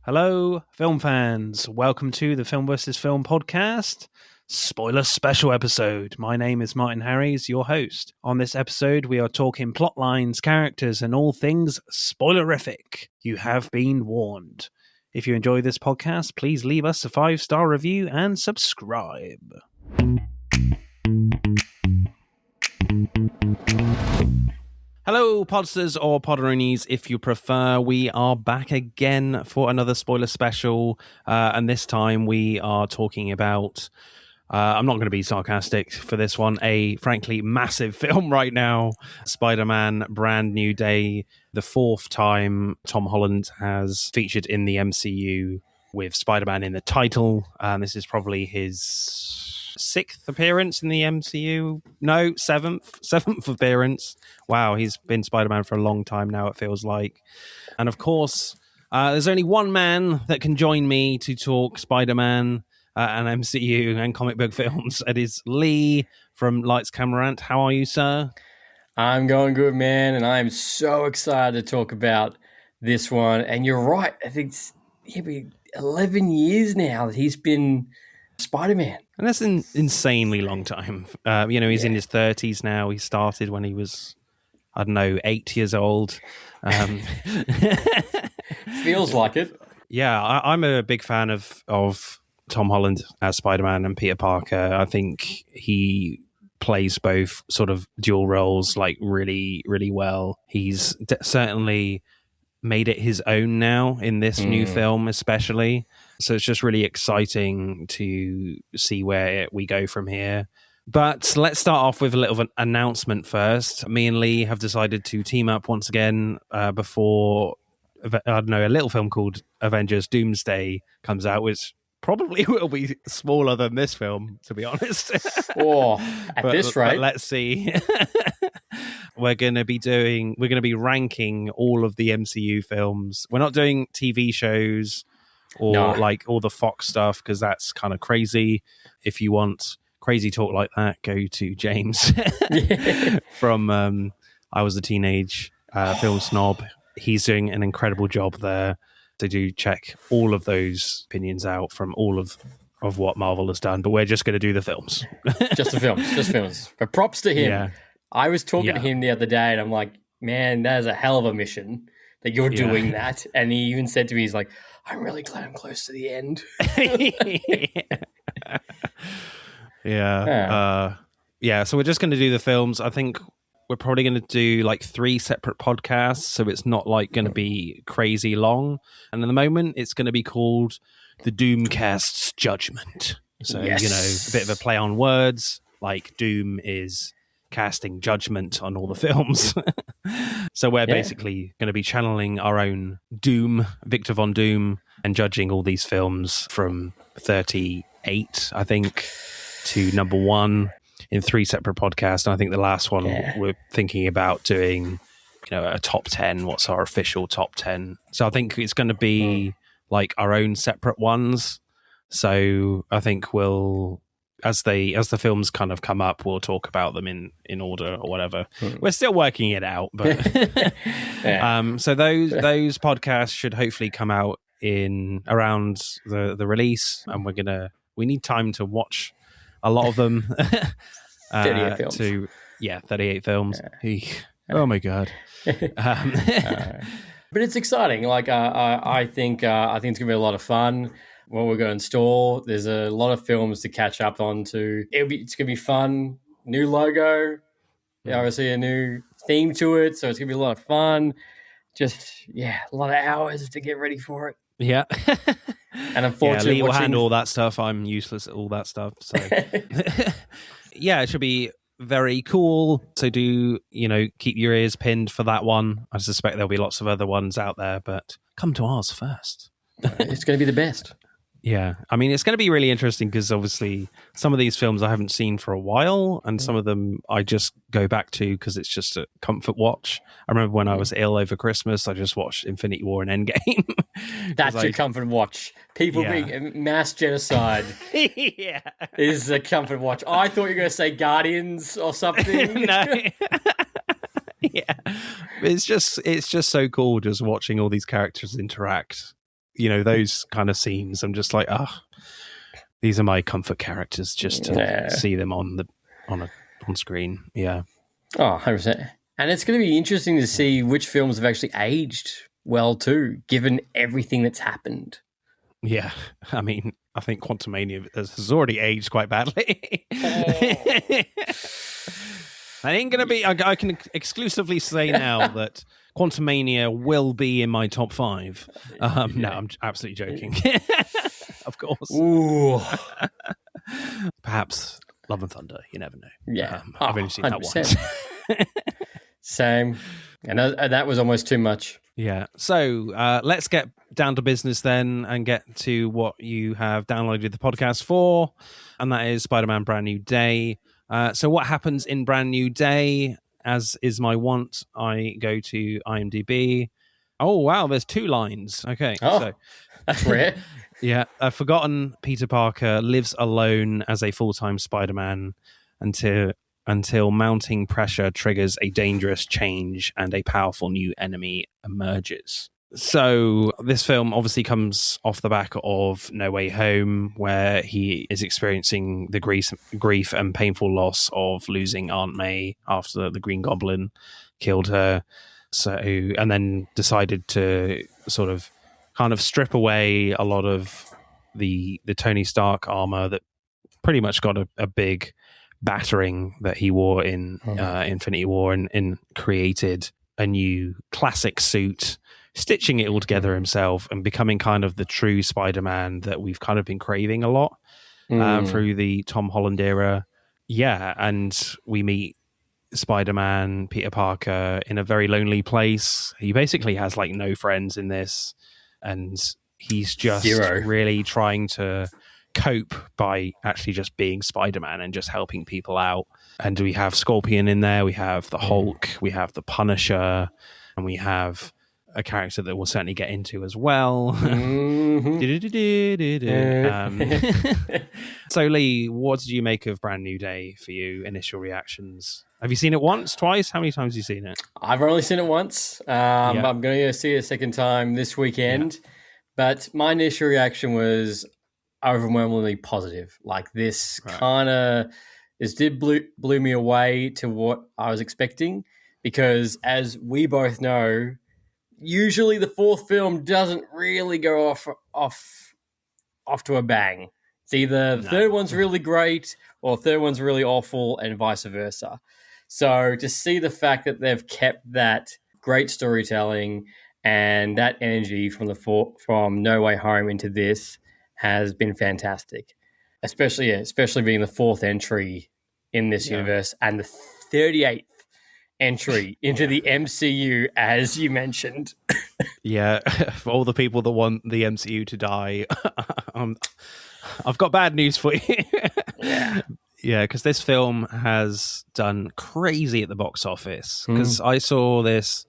Hello, film fans. Welcome to the Film vs. Film podcast, spoiler special episode. My name is Martin Harries, your host. On this episode, we are talking plot lines, characters, and all things spoilerific. You have been warned. If you enjoy this podcast, please leave us a 5-star review and subscribe. Hello, Podsters or Podderoonies, if you prefer. We are back again for another spoiler special, and this time we are talking about, I'm not going to be sarcastic for this one, a frankly massive film right now, Spider-Man Brand New Day, the 4th time Tom Holland has featured in the MCU with Spider-Man in the title, and this is probably his 6th appearance in the MCU. No, 7th appearance. Wow, he's been Spider-Man for a long time now, it feels like. And of course, there's only one man that can join me to talk Spider-Man and MCU and comic book films. It is Lee from Lights Camera Rant. How are you, sir? I'm going good, man, and I'm so excited to talk about this one. And you're right, I think it'll be 11 years now that he's been Spider-Man. And that's an insanely long time. He's in his 30s now. He started when he was, 8 years old. Feels like it. Yeah, I'm a big fan of Tom Holland as Spider-Man and Peter Parker. I think he plays both sort of dual roles like really, really well. He's certainly made it his own now in this new film, especially. So it's just really exciting to see where we go from here. But let's start off with a little announcement first. Me and Lee have decided to team up once again before, a little film called Avengers Doomsday comes out, which probably will be smaller than this film, to be honest. This rate. But let's see. We're going to be ranking all of the MCU films. We're not doing TV shows or like all the Fox stuff, because that's kind of crazy. If you want crazy talk like that, go to James from I Was a Teenage Film Snob. He's doing an incredible job there. So do check all of those opinions out from all of what Marvel has done. But we're just going to do the films. Just films. But props to him. Yeah. I was talking to him the other day, and I'm like, man, that is a hell of a mission that you're doing that. And he even said to me, he's like, I'm really glad I'm close to the end. So we're just going to do the films. I think we're probably going to do like 3 separate podcasts, so it's not like going to be crazy long. And at the moment, it's going to be called the Doomcast's Judgment. So, a bit of a play on words, like Doom is casting judgment on all the films. So we're basically going to be channeling our own Doom, Victor Von Doom, and judging all these films from 38, I think, to number 1 in 3 separate podcasts. And I think the last one we're thinking about doing, a top 10. What's our official top 10? So I think it's going to be like our own separate ones. So I think we'll, as the films kind of come up, we'll talk about them in order or whatever. We're still working it out, but so those podcasts should hopefully come out in around the release, and we need time to watch a lot of them. 38 films. 38 films. Yeah. Oh my god. But it's exciting. Like I think it's gonna be a lot of fun. What we're going to store, there's a lot of films to catch up on to. It's going to be fun. New logo, obviously a new theme to it, so it's going to be a lot of fun. Just, a lot of hours to get ready for it. Yeah. And unfortunately, Lee will handle all that stuff. I'm useless at all that stuff. So, it should be very cool. So do, keep your ears pinned for that one. I suspect there'll be lots of other ones out there, but come to ours first. It's going to be the best. Yeah, I mean, it's going to be really interesting because obviously some of these films I haven't seen for a while, and some of them I just go back to because it's just a comfort watch. I remember when I was ill over Christmas, I just watched Infinity War and Endgame. That's your comfort watch. People being mass genocide is a comfort watch. I thought you were going to say Guardians or something. No. Yeah, it's just so cool just watching all these characters interact. Those kind of scenes. I'm just like, these are my comfort characters. Just to see them on screen. Yeah. Oh, 100%. And it's going to be interesting to see which films have actually aged well too, given everything that's happened. Yeah, I mean, I think Quantumania has already aged quite badly. I ain't gonna be. I can exclusively say now that Quantumania will be in my top 5. No, I'm absolutely joking. Of course. Ooh. Perhaps Love and Thunder. You never know. Yeah, I've only seen 100%. that once. Same, and that was almost too much. Yeah. So let's get down to business then and get to what you have downloaded the podcast for, and that is Spider-Man Brand New Day. So what happens in Brand New Day? As is my wont, I go to IMDb. Oh, wow, there's 2 lines. Okay. So that's rare. Yeah. A forgotten Peter Parker lives alone as a full-time Spider-Man until mounting pressure triggers a dangerous change and a powerful new enemy emerges. So this film obviously comes off the back of No Way Home, where he is experiencing the grief and painful loss of losing Aunt May after the Green Goblin killed her. So, and then decided to sort of kind of strip away a lot of the Tony Stark armor that pretty much got a big battering that he wore in Infinity War, and created a new classic suit, stitching it all together himself and becoming kind of the true Spider-Man that we've kind of been craving a lot through the Tom Holland era. Yeah, and we meet Spider-Man, Peter Parker, in a very lonely place. He basically has like no friends in this, and he's just really trying to cope by actually just being Spider-Man and just helping people out. And we have Scorpion in there, we have the Hulk, we have the Punisher, and we have a character that we'll certainly get into as well. So Lee, what did you make of Brand New Day for you? Initial reactions? Have you seen it once, twice? How many times have you seen it? I've only seen it once. I'm going to go see it a second time this weekend. Yeah. But my initial reaction was overwhelmingly positive. Like this kind of blew me away to what I was expecting, because as we both know, usually the 4th film doesn't really go off to a bang. It's either the 3rd one's really great or the 3rd one's really awful, and vice versa. So to see the fact that they've kept that great storytelling and that energy from No Way Home into this has been fantastic. Especially being the 4th entry in this universe and the 38th entry into the MCU, as you mentioned. Yeah, for all the people that want the MCU to die, I've got bad news for you. Yeah, because this film has done crazy at the box office. Because I saw this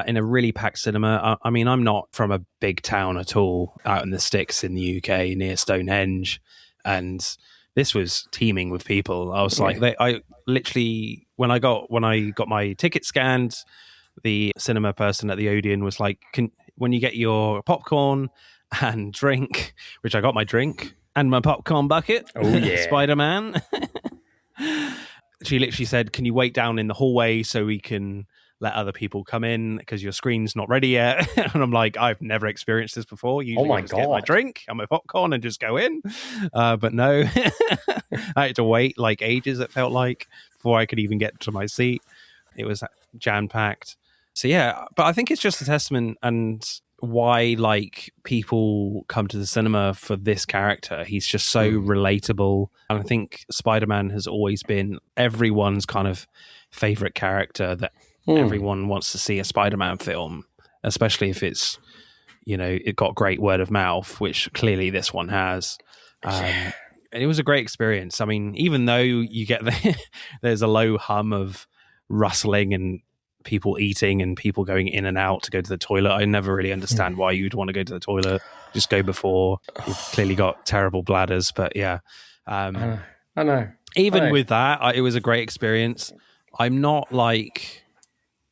in a really packed cinema. I mean, I'm not from a big town at all, out in the sticks in the UK near Stonehenge, and this was teeming with people. I was like, I literally, when I got my ticket scanned, the cinema person at the Odeon was like, when you get your popcorn and drink, which I got my drink and my popcorn bucket, Spider-Man. She literally said, can you wait down in the hallway so we can let other people come in because your screen's not ready yet? And I'm like, I've never experienced this before. Usually I just get my drink and my popcorn and just go in. But no, I had to wait like ages, it felt like, before I could even get to my seat. It was jam-packed. So yeah, but I think it's just a testament and why like people come to the cinema for this character. He's just so relatable. And I think Spider-Man has always been everyone's kind of favorite character that everyone wants to see a Spider-Man film, especially if it's, it got great word of mouth, which clearly this one has. And it was a great experience. I mean, even though you get there's a low hum of rustling and people eating and people going in and out to go to the toilet, I never really understand why you'd want to go to the toilet. Just go before. You've clearly got terrible bladders, but yeah. I know. Even with that, it was a great experience. I'm not like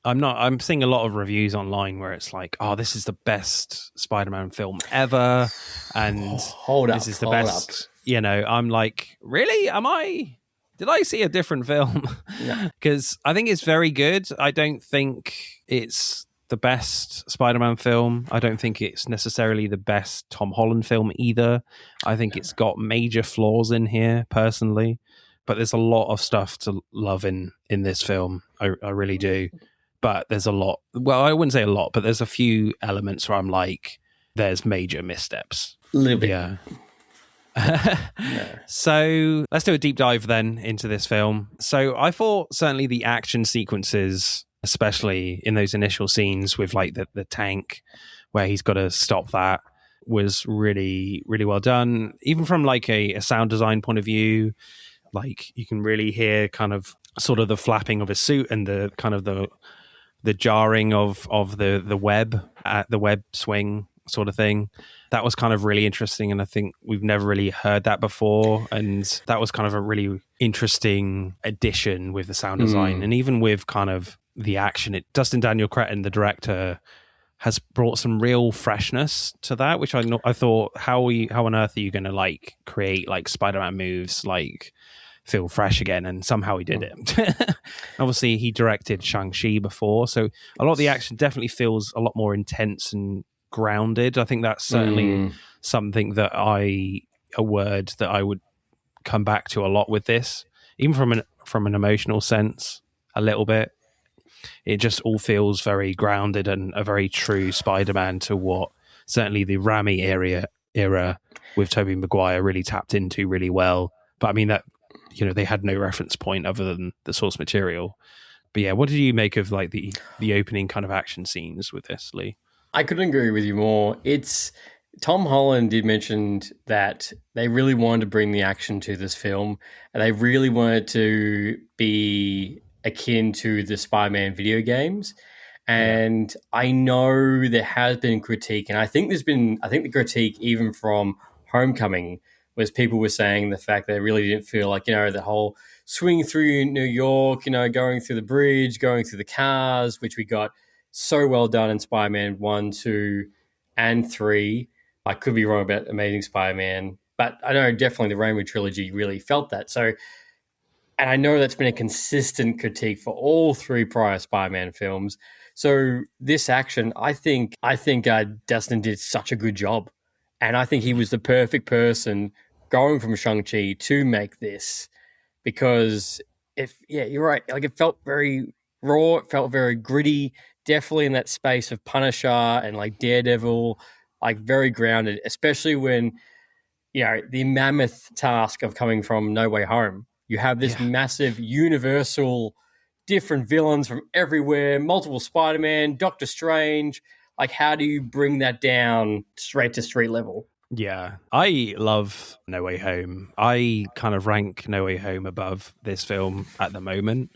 I'm seeing a lot of reviews online where it's like, oh, this is the best Spider-Man film ever, and Hold this up, is the hold best. up. You know, I'm like, really? Am I? Did I see a different film? No. Because I think it's very good. I don't think it's the best Spider-Man film. I don't think it's necessarily the best Tom Holland film either. I think it's got major flaws in here, personally. But there's a lot of stuff to love in this film. I really do. But there's a lot. Well, I wouldn't say a lot, but there's a few elements where I'm like, there's major missteps. A little bit. Yeah. No. So let's do a deep dive then into this film. So I thought certainly the action sequences, especially in those initial scenes with like the tank where he's got to stop that, was really, really well done. Even from like a sound design point of view, like you can really hear kind of sort of the flapping of his suit and the kind of the jarring of the web swing sort of thing. That was kind of really interesting, and I think we've never really heard that before, and that was kind of a really interesting addition with the sound design. And even with kind of the action, Dustin Daniel Cretton, the director, has brought some real freshness to that, which I thought, how on earth are you going to like create like Spider-Man moves like feel fresh again? And somehow he did it. Obviously he directed Shang-Chi before, so a lot of the action definitely feels a lot more intense and grounded. I think that's certainly something that a word that I would come back to a lot with this, even from an emotional sense, a little bit. It just all feels very grounded and a very true Spider-Man to what certainly the Raimi era with Tobey Maguire really tapped into really well. But I mean that, you know, they had no reference point other than the source material. But yeah, what did you make of like the opening kind of action scenes with this, Lee? I couldn't agree with you more. It's Tom Holland did mention that they really wanted to bring the action to this film, and they really wanted to be akin to the Spider-Man video games. And I know there has been critique, and I think the critique even from Homecoming was people were saying the fact that they really didn't feel like, you know, the whole swing through New York, you know, going through the bridge, going through the cars, which we got so well done in Spider-Man 1, 2, and 3. I could be wrong about Amazing Spider-Man, but I know definitely the Raimi trilogy really felt that. So, and I know that's been a consistent critique for all three prior Spider-Man films. So this action, I think Dustin did such a good job. And I think he was the perfect person going from Shang-Chi to make this, because you're right. Like, it felt very raw. It felt very gritty, definitely in that space of Punisher and like Daredevil, like very grounded, especially when, you know, the mammoth task of coming from No Way Home. You have this massive universal, different villains from everywhere, multiple Spider-Man, Doctor Strange. Like, how do you bring that down straight to street level? Yeah, I love No Way Home. I kind of rank No Way Home above this film at the moment.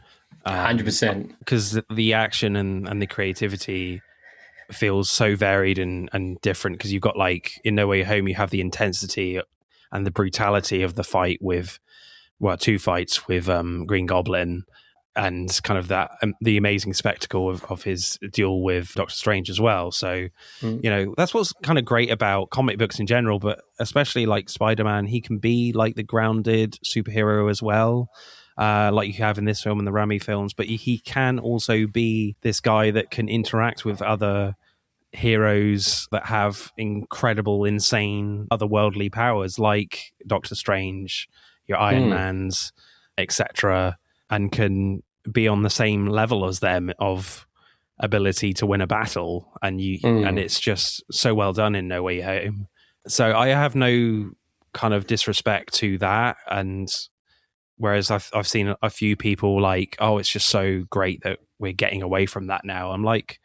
100%. Because the action and the creativity feels so varied and different, because you've got, like, in No Way Home, you have the intensity and the brutality of the fight with, well, two fights with Green Goblin, and kind of that the amazing spectacle of his duel with Doctor Strange as well. So, you know, that's what's kind of great about comic books in general, but especially like Spider-Man. He can be like the grounded superhero as well, like you have in this film and the Raimi films, but he can also be this guy that can interact with other heroes that have incredible, insane, otherworldly powers, like Doctor Strange, your Iron Mans, etc., and can be on the same level as them of ability to win a battle. And and it's just so well done in No Way Home. So I have no kind of disrespect to that. And whereas I've seen a few people like, oh, it's just so great that we're getting away from that now. I'm like,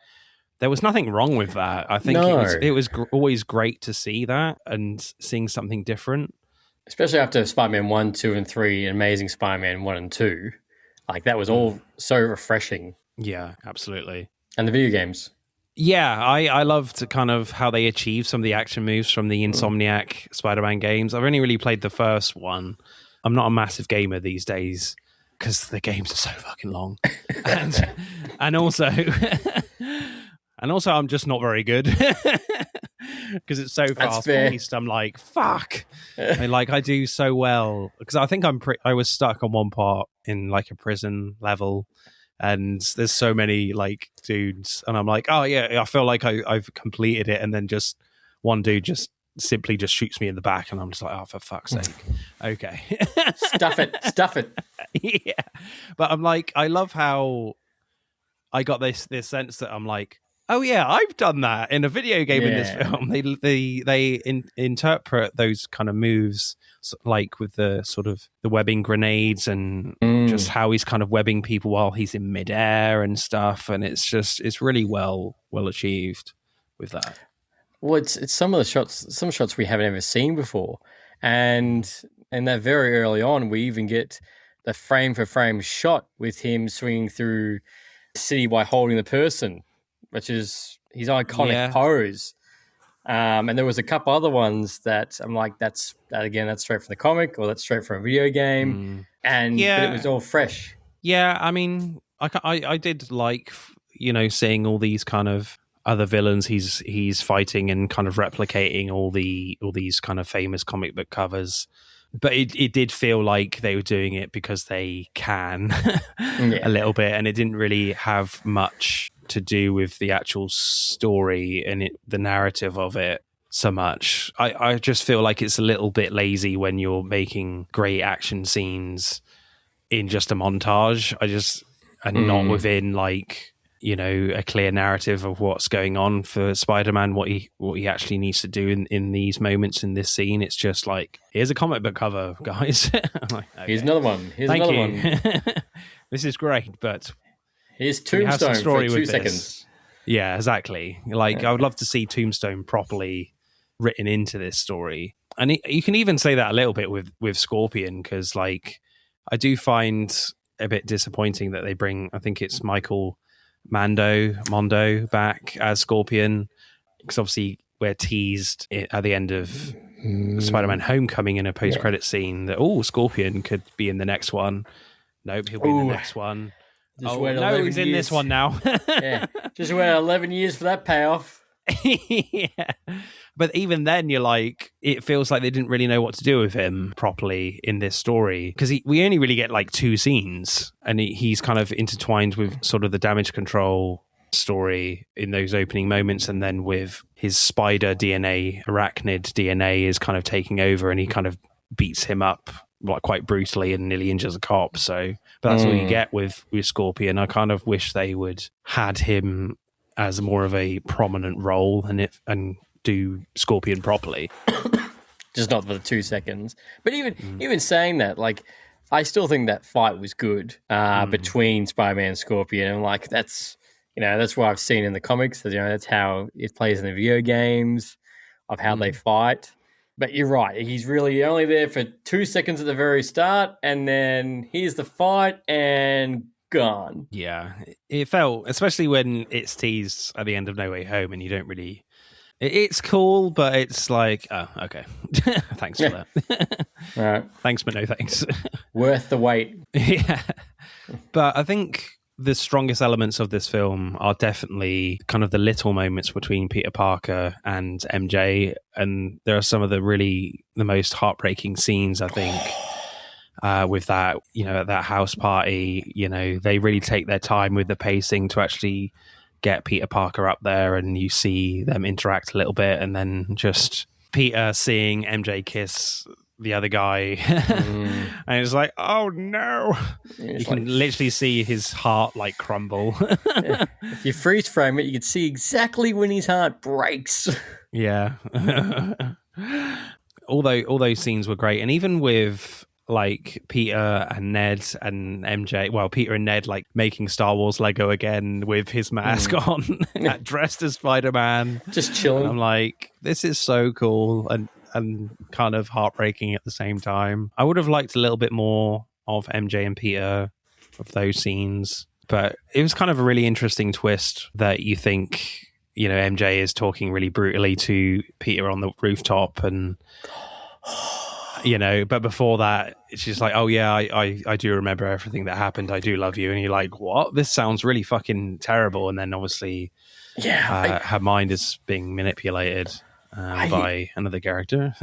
there was nothing wrong with that. I think it was always great to see that and seeing something different. Especially after Spider-Man 1, 2, and 3, and Amazing Spider-Man 1 and 2. Like, that was all so refreshing. Yeah, absolutely. And the video games. Yeah, I loved kind of how they achieved some of the action moves from the Insomniac Spider-Man games. I've only really played the first one. I'm not a massive gamer these days because the games are so fucking long. And also, I'm just not very good because it's so fast paced. I'm like, fuck. I do so well because I think I was stuck on one part in like a prison level, and there's so many like dudes, and I'm like, oh yeah, I feel like I've completed it, and then just one dude just simply just shoots me in the back, and I'm just like, oh, for fuck's sake. Okay. Stuff it. Yeah. But I'm like, I love how I got this sense that I'm like, oh yeah, I've done that in a video game in this film. They interpret those kind of moves like with the sort of the webbing grenades and just how he's kind of webbing people while he's in midair and stuff, and it's really well achieved with that. Well, it's some shots we haven't ever seen before, and that very early on we even get the frame for frame shot with him swinging through the city by holding the person, which is his iconic pose. And there was a couple other ones that I'm like, that's straight from the comic, or that's straight from a video game, but it was all fresh. Yeah, I mean, I did like, seeing all these kind of other villains he's fighting and kind of replicating all these kind of famous comic book covers. But it did feel like they were doing it because they can a little bit, and it didn't really have much to do with the actual story and the narrative of it so much. I just feel like it's a little bit lazy when you're making great action scenes in just a montage. And not within like, a clear narrative of what's going on for Spider-Man, what he actually needs to do in these moments in this scene. It's just like, here's a comic book cover, guys. Like, okay. Here's another one. Thank you. This is great, but here's Tombstone for 2 seconds. Yeah, exactly. Like, I would love to see Tombstone properly written into this story. And you can even say that a little bit with Scorpion, because like, I do find a bit disappointing that they bring, I think it's Michael Mondo back as Scorpion, because obviously we're teased at the end of Spider-Man Homecoming in a post-credit scene that Scorpion could be in the next one. Nope, he'll be in the next one. He's in this one now. Yeah, just wait 11 years for that payoff. Yeah. But even then, you're like, it feels like they didn't really know what to do with him properly in this story, because we only really get like 2 scenes, and he's kind of intertwined with sort of the damage control story in those opening moments, and then with his spider DNA, arachnid DNA is kind of taking over, and he kind of beats him up like quite brutally and nearly injures a cop. So, but that's all you get with Scorpion. I kind of wish they would had him as more of a prominent role and do Scorpion properly. Just not for the 2 seconds. But even saying that, like, I still think that fight was good between Spider-Man and Scorpion. And like, that's what I've seen in the comics. That's how it plays in the video games, of how they fight. But you're right. He's really only there for 2 seconds at the very start, and then here's the fight and gone. Yeah, it felt, especially when it's teased at the end of No Way Home, and you don't really. It's cool, but it's like, oh, okay. Thanks for that. All right. Thanks, but no thanks. Worth the wait. Yeah. But I think the strongest elements of this film are definitely kind of the little moments between Peter Parker and MJ. And there are some of the most heartbreaking scenes, I think, with that, at that house party. They really take their time with the pacing to actually get Peter Parker up there, and you see them interact a little bit, and then just Peter seeing MJ kiss the other guy and it's like, oh no, you can literally see his heart like crumble. Yeah. If you freeze frame it, you can see exactly when his heart breaks. Yeah. all those scenes were great, and even with like Peter and Ned and MJ, well, Peter and Ned like making Star Wars Lego again with his mask on, dressed as Spider-Man, just chilling. I'm like, this is so cool and kind of heartbreaking at the same time. I would have liked a little bit more of MJ and Peter, of those scenes, but it was kind of a really interesting twist that you think, MJ is talking really brutally to Peter on the rooftop, and but before that, she's like, oh yeah, I do remember everything that happened. I do love you. And you're like, what? This sounds really fucking terrible. And then obviously her mind is being manipulated by another character.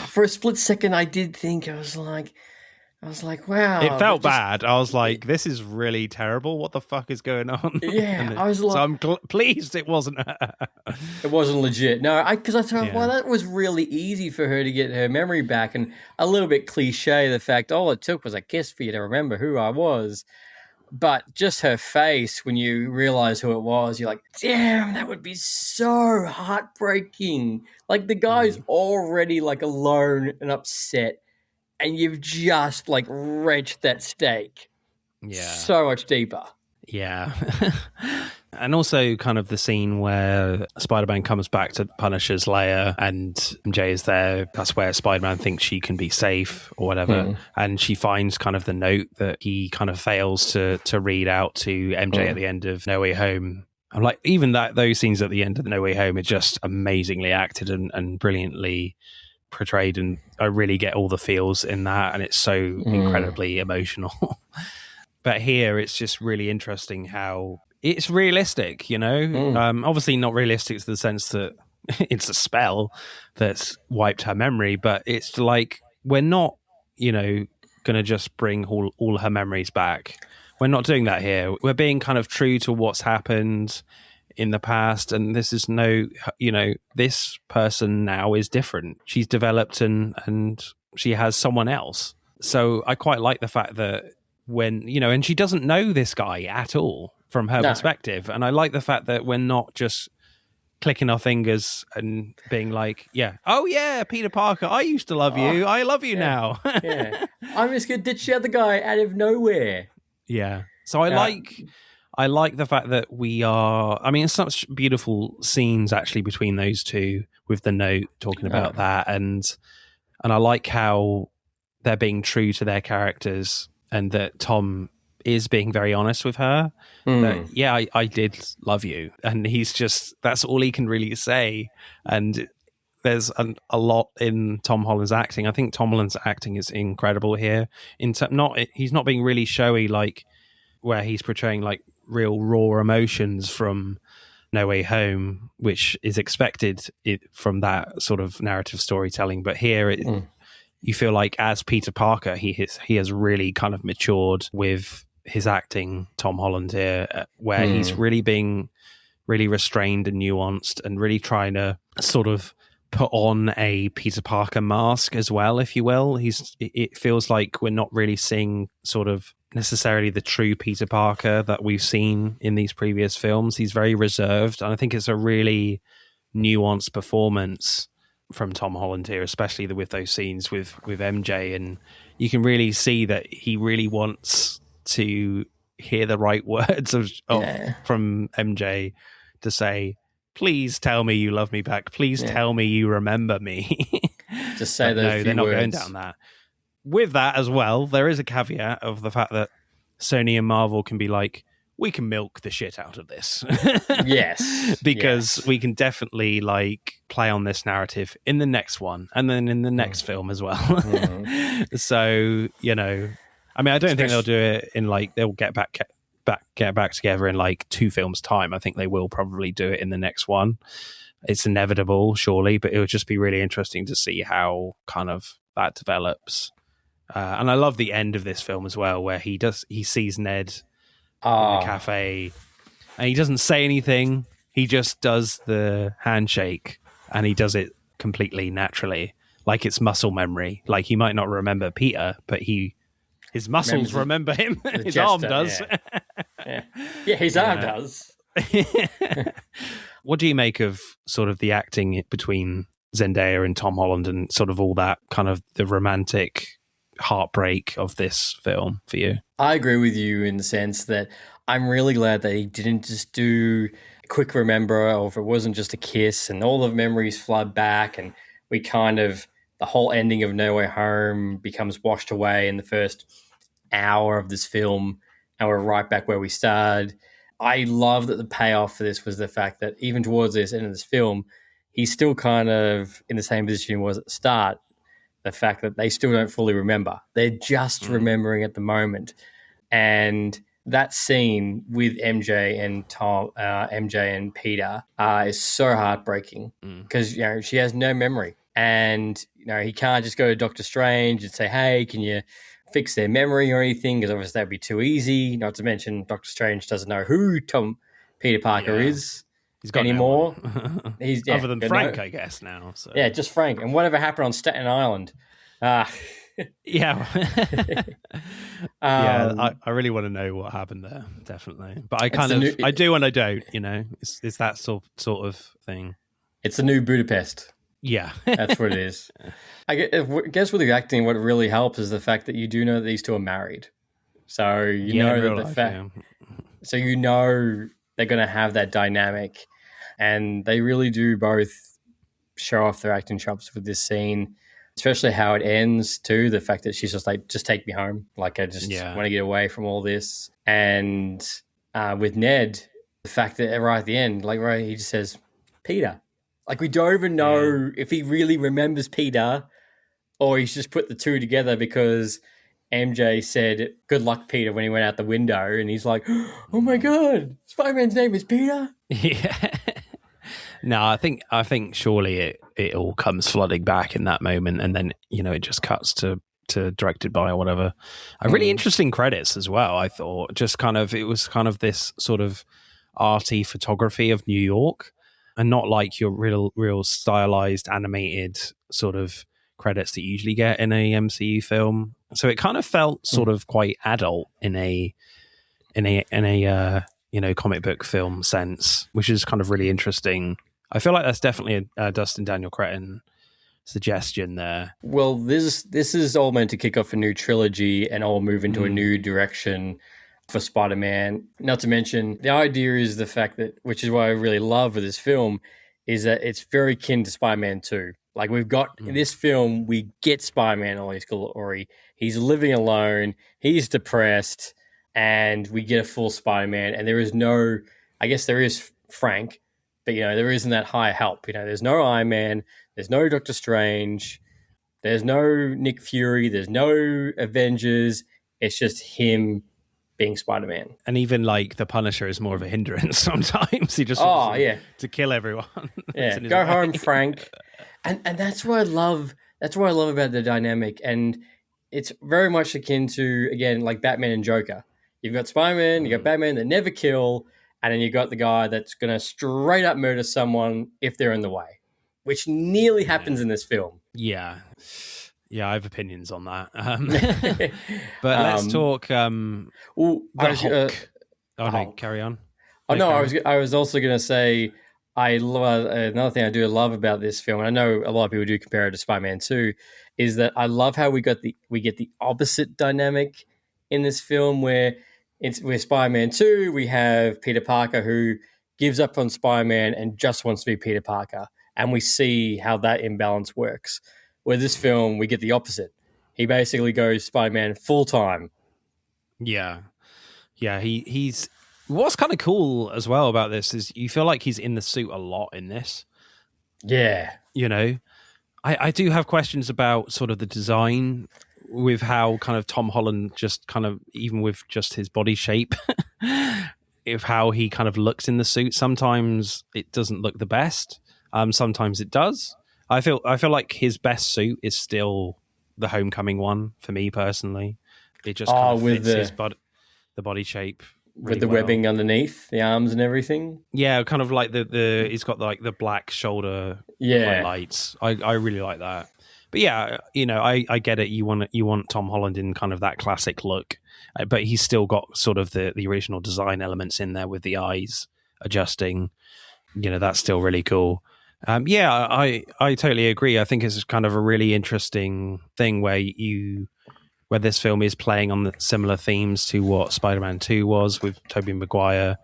For a split second, I did think, I was like, wow. It felt bad. I was like, this is really terrible. What the fuck is going on? Yeah, I was like... So I'm pleased it wasn't her. It wasn't legit. No, because I thought, well, that was really easy for her to get her memory back, and a little bit cliche, the fact all it took was a kiss for you to remember who I was. But just her face when you realize who it was, you're like, damn, that would be so heartbreaking. Like, the guy's already like alone and upset, and you've just like wrenched that steak so much deeper. Yeah. And also kind of the scene where Spider-Man comes back to Punisher's lair and MJ is there. That's where Spider-Man thinks she can be safe or whatever. And she finds kind of the note that he kind of fails to read out to MJ at the end of No Way Home. I'm like, even those scenes at the end of No Way Home are just amazingly acted and brilliantly portrayed, and I really get all the feels in that, and it's so incredibly emotional. But here it's just really interesting how it's realistic, obviously not realistic to the sense that it's a spell that's wiped her memory, but it's like we're not going to just bring all her memories back. We're not doing that here. We're being kind of true to what's happened in the past, and this is this person now is different. She's developed and she has someone else. So I quite like the fact that when and she doesn't know this guy at all from her perspective, and I like the fact that we're not just clicking our fingers and being like, oh yeah, Peter Parker, I used to love you, I love you now. I'm just gonna ditch the other guy out of nowhere. So I like the fact that we are... I mean, it's such beautiful scenes, actually, between those two, with the note talking about that. And I like how they're being true to their characters, and that Tom is being very honest with her. That, I did love you. And he's just... That's all he can really say. And there's a lot in Tom Holland's acting. I think Tom Holland's acting is incredible here. He's not being really showy, like, where he's portraying, like, real raw emotions from No Way Home, which is expected from that sort of narrative storytelling. But here, you feel like as Peter Parker, he has really kind of matured with his acting, Tom Holland here, where he's really being really restrained and nuanced and really trying to sort of put on a Peter Parker mask as well, if you will. It feels like we're not really seeing sort of necessarily the true Peter Parker that we've seen in these previous films. He's very reserved, and I think it's a really nuanced performance from Tom Holland here, especially with those scenes with MJ, and you can really see that he really wants to hear the right words from MJ to say, please tell me you love me back, please tell me you remember me. Just say those few they're not words. going down that. With that as well, there is a caveat of the fact that Sony and Marvel can be like, we can milk the shit out of this. Because we can definitely like play on this narrative in the next one and then in the next film as well. So, I mean, I don't think they'll do it in like, they'll get back together in like 2 films time. I think they will probably do it in the next one. It's inevitable, surely, but it would just be really interesting to see how kind of that develops. And I love the end of this film as well, where he sees Ned in the cafe and he doesn't say anything. He just does the handshake, and he does it completely naturally, like it's muscle memory. Like he might not remember Peter, but his muscles remember him. His arm does. His arm does. What do you make of sort of the acting between Zendaya and Tom Holland, and sort of all that kind of the romantic heartbreak of this film for you? I agree with you in the sense that I'm really glad that he didn't just do a quick remember, or if it wasn't just a kiss and all the memories flood back and we kind of, the whole ending of No Way Home becomes washed away in the first hour of this film and we're right back where we started. I love that the payoff for this was the fact that even towards this end of this film, he's still kind of in the same position he was at the start, the fact that they still don't fully remember. They're just remembering at the moment. And that scene with MJ and MJ and Peter is so heartbreaking because she has no memory, and he can't just go to Doctor Strange and say, "Hey, can you fix their memory or anything?" Because obviously that'd be too easy. Not to mention Doctor Strange doesn't know who Peter Parker is anymore. No he's other than Frank, I guess now. So. Yeah, just Frank. And whatever happened on Staten Island. Yeah. I really want to know what happened there, definitely. But I I do and I don't, it's that sort of thing. It's the new Budapest. Yeah. That's what it is. I guess with the acting, what really helps is the fact that you do know that these two are married. So so they're going to have that dynamic, and they really do both show off their acting chops with this scene. Especially how it ends too. The fact that she's just like, just take me home. Like, I just want to get away from all this. And with Ned, the fact that right at the end, he just says, Peter. Like, we don't even know if he really remembers Peter or he's just put the two together because MJ said, good luck, Peter, when he went out the window. And he's like, oh my God, Spider-Man's name is Peter? Yeah. No, I think surely it all comes flooding back in that moment, and then it just cuts to directed by or whatever. Really interesting credits as well. I thought it was kind of this sort of arty photography of New York, and not like your real stylized animated sort of credits that you usually get in a MCU film. So it kind of felt sort of quite adult in a comic book film sense, which is kind of really interesting. I feel like that's definitely a Dustin Daniel Cretton suggestion there. Well, this is all meant to kick off a new trilogy and all move into a new direction for Spider-Man. Not to mention, the idea is the fact that, which is what I really love with this film, is that it's very kin to Spider-Man 2. Like, we've got, in this film, we get Spider-Man in all his glory. He's living alone, he's depressed, and we get a full Spider-Man, and there is no, I guess there is Frank, but, there isn't that higher help. There's no Iron Man, there's no Doctor Strange, there's no Nick Fury, there's no Avengers. It's just him being Spider-Man. And even, like, the Punisher is more of a hindrance sometimes. He just wants to kill everyone. Yeah, go home, Frank. And that's what I love. That's what I love about the dynamic. And it's very much akin to, again, like Batman and Joker. You've got Spider-Man, you've got Batman that never kill, and then you've got the guy that's going to straight up murder someone if they're in the way, which nearly happens in this film. Yeah. Yeah, I have opinions on that. But let's talk Hulk. No, carry on. I was also going to say, I love another thing I do love about this film, and I know a lot of people do compare it to Spider-Man 2, is that I love how we get the opposite dynamic in this film, where with Spider-Man 2, we have Peter Parker who gives up on Spider-Man and just wants to be Peter Parker, and we see how that imbalance works. Where this film, we get the opposite. He basically goes Spider-Man full-time. Yeah. Yeah, he's... What's kind of cool as well about this is you feel like he's in the suit a lot in this. Yeah. I do have questions about sort of the design with how kind of Tom Holland just kind of, even with just his body shape, if how he kind of looks in the suit. Sometimes it doesn't look the best. Sometimes it does. I feel like his best suit is still the Homecoming one for me personally. It just kind of fits the body shape. Really with the webbing underneath the arms and everything. Yeah, kind of like the he's got like the black shoulder highlights. I really like that. But yeah, I get it. You want Tom Holland in kind of that classic look, but he's still got sort of the original design elements in there with the eyes adjusting. That's still really cool. I totally agree. I think it's kind of a really interesting thing where this film is playing on the similar themes to what Spider-Man 2 was with Tobey Maguire,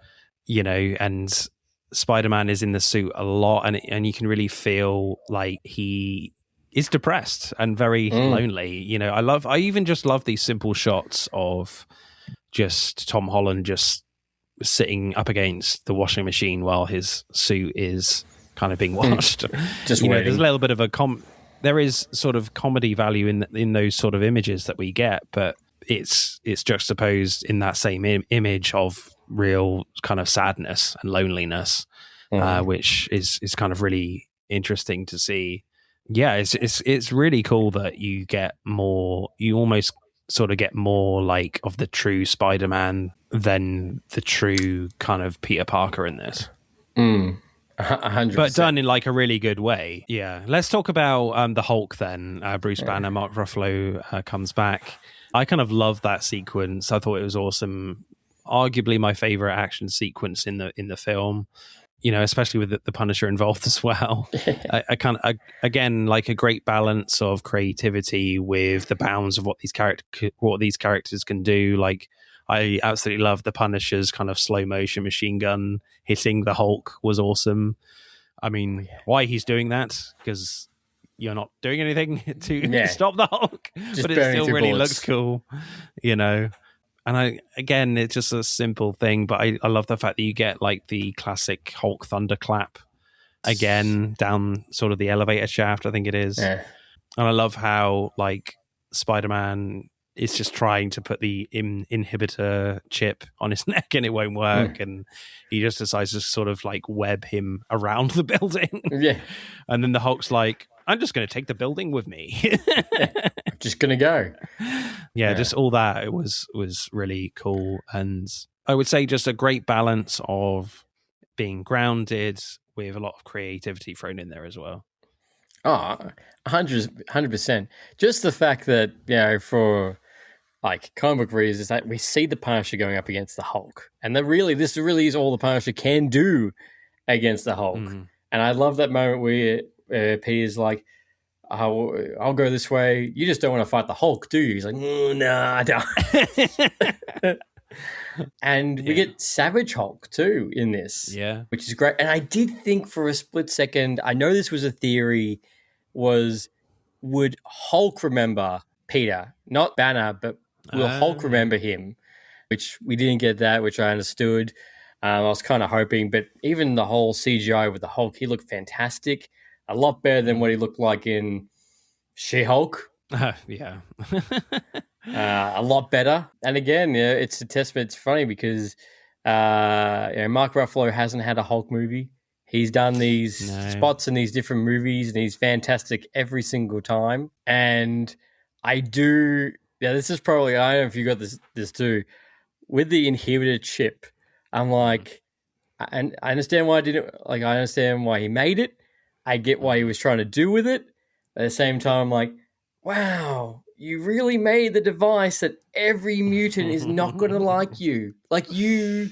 and Spider-Man is in the suit a lot, and you can really feel like he is depressed and very lonely. I even just love these simple shots of just Tom Holland just sitting up against the washing machine while his suit is kind of being washed. Just waiting. There's a little bit of a there is sort of comedy value in those sort of images that we get, but it's juxtaposed in that same image of real kind of sadness and loneliness, which is kind of really interesting to see. Yeah, it's really cool that you get more. You almost sort of get more like of the true Spider-Man than the true kind of Peter Parker in this. 100%. But done in like a really good way. Yeah. Let's talk about the Hulk then. Bruce Banner, Mark Ruffalo comes back. I kind of love that sequence. I thought it was awesome. Arguably my favorite action sequence in the film. You know, especially with the Punisher involved as well. I again, like a great balance of creativity with the bounds of what these characters can do. Like, I absolutely love the Punisher's kind of slow motion machine gun hitting the Hulk was awesome. I mean, why he's doing that? Because you're not doing anything to stop the Hulk, but it still really looks cool, you know. And it's just a simple thing, but I love the fact that you get like the classic Hulk thunderclap again down sort of the elevator shaft, I think it is. Yeah. And I love how like Spider-Man is just trying to put the inhibitor chip on his neck and it won't work. And he just decides to sort of like web him around the building. Yeah. And then the Hulk's like, I'm just going to take the building with me. I'm just going to go. Yeah, just all that. It was really cool. And I would say just a great balance of being grounded with a lot of creativity thrown in there as well. Oh, 100%. Just the fact that, you know, for like comic book readers, is that we see the Punisher going up against the Hulk. And this really is all the Punisher can do against the Hulk. And I love that moment where Peter's like, I'll go this way. You just don't want to fight the Hulk, do you? He's like, no, I don't. And we get Savage Hulk too in this, which is great. And I did think for a split second, I know this was a theory, would Hulk remember Peter? Not Banner, but will Hulk remember him? Which we didn't get that, which I understood. I was kind of hoping, but even the whole CGI with the Hulk, he looked fantastic. A lot better than what he looked like in She-Hulk. Yeah. A lot better. And again, it's a testament. It's funny because Mark Ruffalo hasn't had a Hulk movie. He's done these spots in these different movies, and he's fantastic every single time. And I do... Yeah, this is probably... I don't know if you got this too. With the inhibitor chip, I'm like... And I understand why I didn't... Like, I understand why he made it. I get why he was trying to do with it. At the same time, I'm like, wow, you really made the device that every mutant is not going to like you. Like you,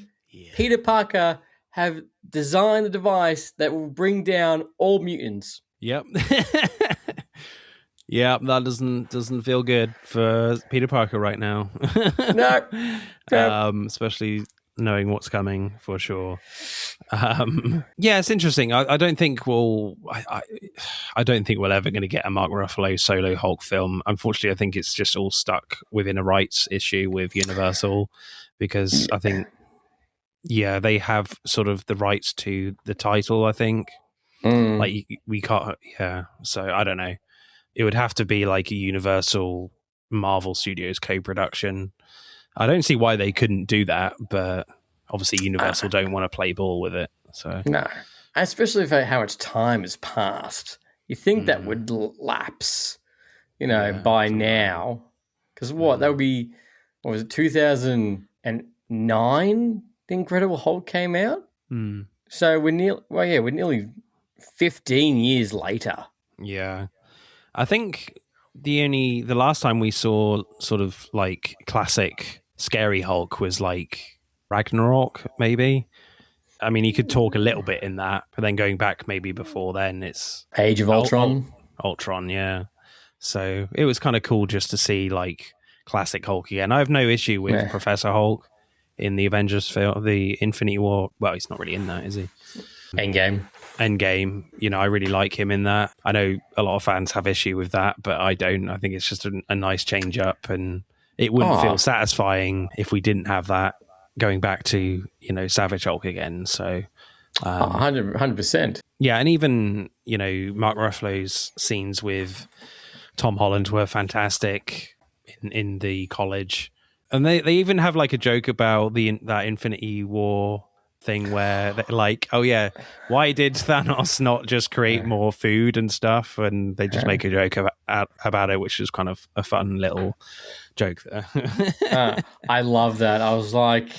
Peter Parker, have designed the device that will bring down all mutants. Yep. Yeah, that doesn't feel good for Peter Parker right now. No. Especially knowing what's coming for sure. Yeah, it's interesting. I don't think I don't think we're ever going to get a Mark Ruffalo solo Hulk film. Unfortunately, I think it's just all stuck within a rights issue with Universal, because I think they have sort of the rights to the title. I think like we can't. Yeah, so I don't know. It would have to be like a Universal Marvel Studios co-production. I don't see why they couldn't do that, but obviously Universal don't want to play ball with it. So no, especially for how much time has passed. You think that would lapse, by now? Because that would be, what was it, 2009? The Incredible Hulk came out. So we're nearly 15 years later. Yeah, I think the last time we saw sort of like classic scary Hulk was like Ragnarok, maybe. I mean, he could talk a little bit in that, but then going back maybe before then, it's Age of Ultron. Ultron, yeah. So it was kind of cool just to see like classic Hulk again. I have no issue with Professor Hulk in the Avengers film, the Infinity War. Well, he's not really in that, is he? Endgame. I really like him in that. I know a lot of fans have issue with that, but I don't. I think it's just a nice change up, and it wouldn't feel satisfying if we didn't have that going back to, Savage Hulk again. So Um, 100%. yeah, and even, Mark Ruffalo's scenes with Tom Holland were fantastic in the college. And they even have like a joke about that Infinity War thing where they're like, oh yeah, why did Thanos not just create more food and stuff? And they just make a joke about it, which is kind of a fun little joke there. I love that. I was like,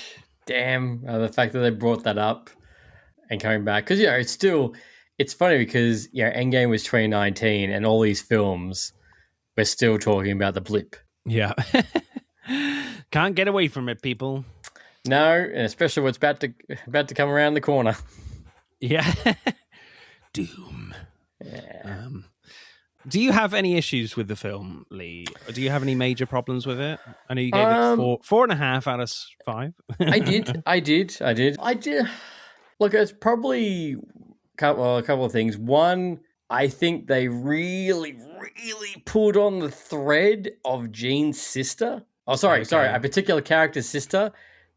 damn, the fact that they brought that up and coming back. Because, it's funny because, Endgame was 2019 and all these films, we're still talking about the blip. Yeah. Can't get away from it, people. No, and especially what's about to come around the corner. Yeah. Doom. Yeah. Do you have any issues with the film, Lee? Do you have any major problems with it? I know you gave it 4.5 out of 5. I did. Look, it's probably a couple of things. One, I think they really, really pulled on the thread of Jean's sister. Oh, sorry, a particular character's sister.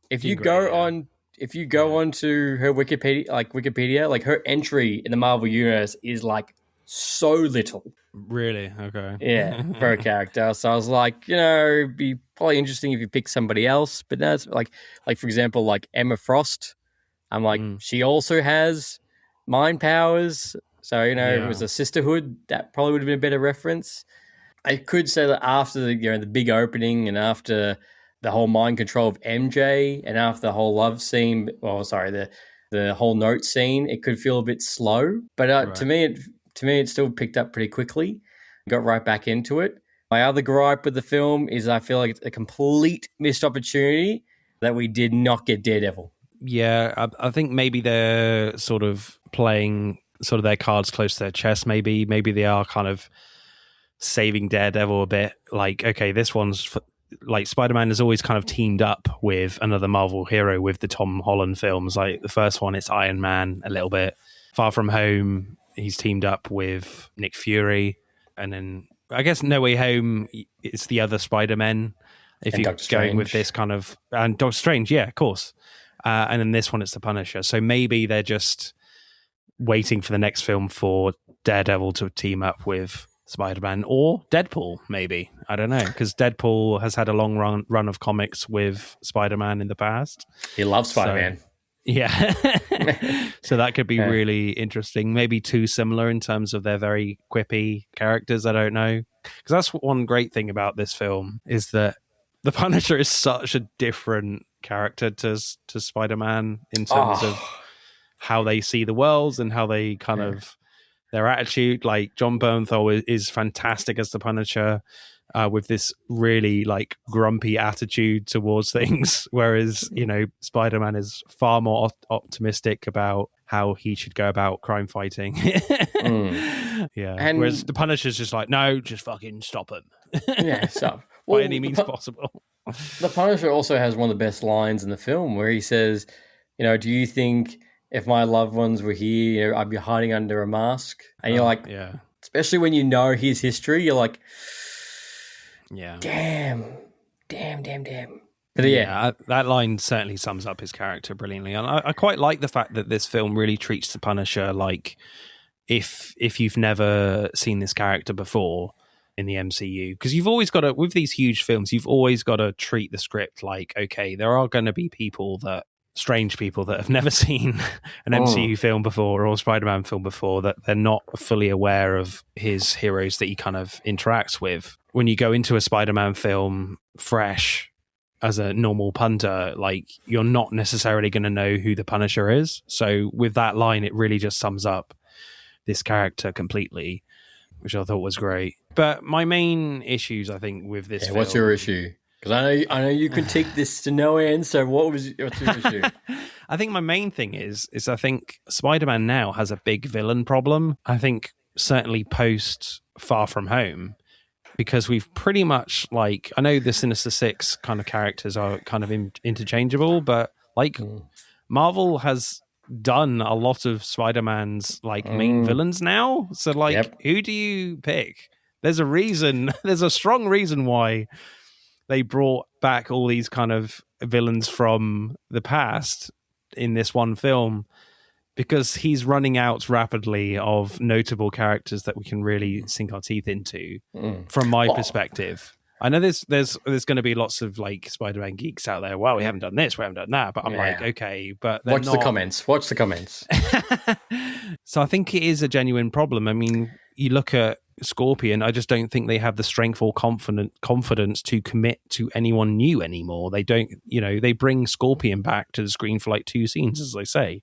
If you go onto her Wikipedia, like her entry in the Marvel universe is like so little. Really? Okay. Yeah, for a character. So I was like, it'd be probably interesting if you pick somebody else. But that's like for example, like Emma Frost. I'm like, she also has mind powers. So, if it was a sisterhood, that probably would have been a better reference. I could say that after the big opening and after the whole mind control of MJ and after the whole love scene, the whole note scene, it could feel a bit slow. But to me, it still picked up pretty quickly. Got right back into it. My other gripe with the film is I feel like it's a complete missed opportunity that we did not get Daredevil. Yeah, I think maybe they're sort of playing sort of their cards close to their chest. Maybe they are kind of saving Daredevil a bit. Like, okay, this one's like Spider-Man has always kind of teamed up with another Marvel hero with the Tom Holland films. Like the first one, it's Iron Man a little bit. Far From Home, he's teamed up with Nick Fury, and then I guess No Way Home, it's the other Spider-Man. If you're going with this kind of, and Doctor Strange, yeah, of course. And then this one, it's the Punisher. So maybe they're just waiting for the next film for Daredevil to team up with Spider-Man or Deadpool, maybe. I don't know, because Deadpool has had a long run of comics with Spider-Man in the past. He loves Spider-Man. So, yeah. So that could be really interesting. Maybe too similar in terms of their very quippy characters. I don't know. Because that's one great thing about this film is that the Punisher is such a different character to Spider-Man in terms of how they see the world and how they kind of their attitude. Like John Bernthal is fantastic as the Punisher, with this really like grumpy attitude towards things, whereas Spider-Man is far more optimistic about how he should go about crime fighting. Yeah, and whereas the Punisher's just like, no, just fucking stop him. Yeah, stop. By any means possible. The Punisher also has one of the best lines in the film where he says, do you think if my loved ones were here, I'd be hiding under a mask? And you're like, especially when you know his history, you're like, damn. But that line certainly sums up his character brilliantly. And I quite like the fact that this film really treats the Punisher like if you've never seen this character before in the MCU, because you've always got to, with these huge films, you've always got to treat the script like, okay, there are going to be strange people that have never seen an MCU film before or a Spider-Man film before, that they're not fully aware of his heroes that he kind of interacts with. When you go into a Spider-Man film fresh as a normal punter, like you're not necessarily going to know who the Punisher is. So with that line, it really just sums up this character completely, which I thought was great. But my main issues, I think, with this film... What's your issue? Because I know you critique this to no end, so what's your issue? I think my main thing is I think Spider-Man now has a big villain problem. I think certainly post Far From Home, because we've pretty much, like, I know the Sinister Six kind of characters are kind of interchangeable, but like Marvel has done a lot of Spider-Man's like main villains now. So like, who do you pick? There's a strong reason why they brought back all these kind of villains from the past in this one film. because he's running out rapidly of notable characters that we can really sink our teeth into. From my perspective, I know there's going to be lots of like Spider-Man geeks out there. Well, we haven't done this, we haven't done that, but I'm like, okay, but watch the comments. So I think it is a genuine problem. I mean, you look at Scorpion, I just don't think they have the strength or confidence to commit to anyone new anymore. They don't, they bring Scorpion back to the screen for like 2 scenes, as I say.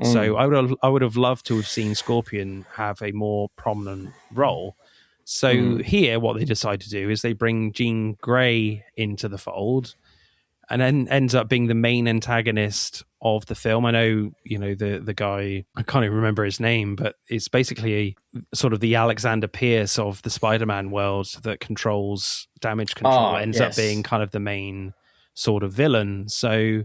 So I would have loved to have seen Scorpion have a more prominent role. So here, what they decide to do is they bring Jean Grey into the fold, and then ends up being the main antagonist of the film. I know, the guy, I can't even remember his name, but it's basically sort of the Alexander Pierce of the Spider-Man world that controls damage control, ends up being kind of the main sort of villain. So,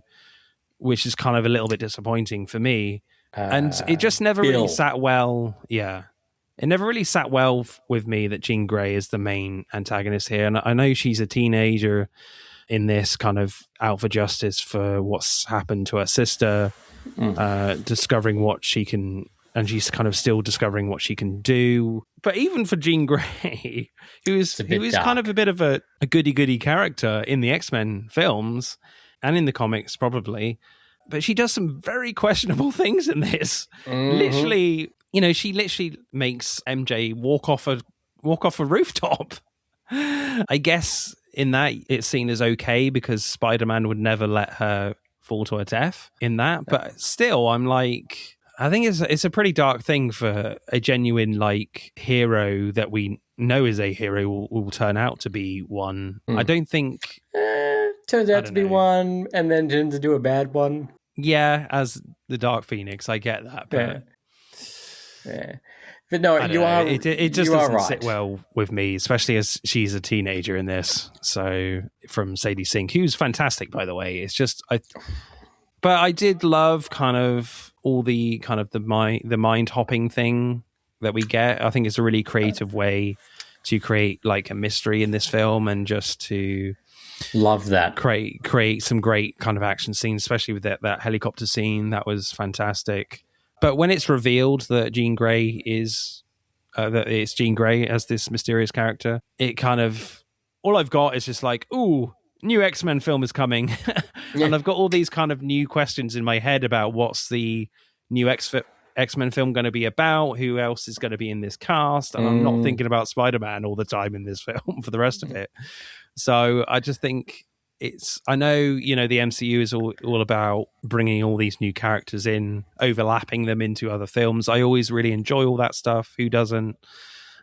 which is kind of a little bit disappointing for me. And it just never really sat well. Yeah. It never really sat well with me that Jean Grey is the main antagonist here. And I know she's a teenager in this, kind of out for justice for what's happened to her sister, discovering what she can, and she's kind of still discovering what she can do. But even for Jean Grey, who is kind of a bit of a goody-goody character in the X-Men films, and in the comics probably, but she does some very questionable things in this. Literally, she literally makes MJ walk off a rooftop. I guess in that it's seen as okay because Spider-Man would never let her fall to her death in that. But still, I'm like, I think it's a pretty dark thing for a genuine like hero that we know is a hero will turn out to be one. I don't think turns out to be one and then turns into a bad one. Yeah, as the Dark Phoenix, I get that, but but no, you are. It just doesn't sit well with me, especially as she's a teenager in this. So from Sadie Sink, who's fantastic, by the way. It's just but I did love kind of all the kind of the mind hopping thing that we get. I think it's a really creative way to create like a mystery in this film, and just to love that create some great kind of action scenes, especially with that helicopter scene. That was fantastic. But when it's revealed that Jean Grey is that it's Jean Grey as this mysterious character, it kind of, all I've got is just like, ooh, new X-Men film is coming. And I've got all these kind of new questions in my head about what's the new X-Men film going to be about, who else is going to be in this cast, and I'm not thinking about Spider-Man all the time in this film for the rest of it. So I just think I know, the MCU is all about bringing all these new characters in, overlapping them into other films. I always really enjoy all that stuff. Who doesn't?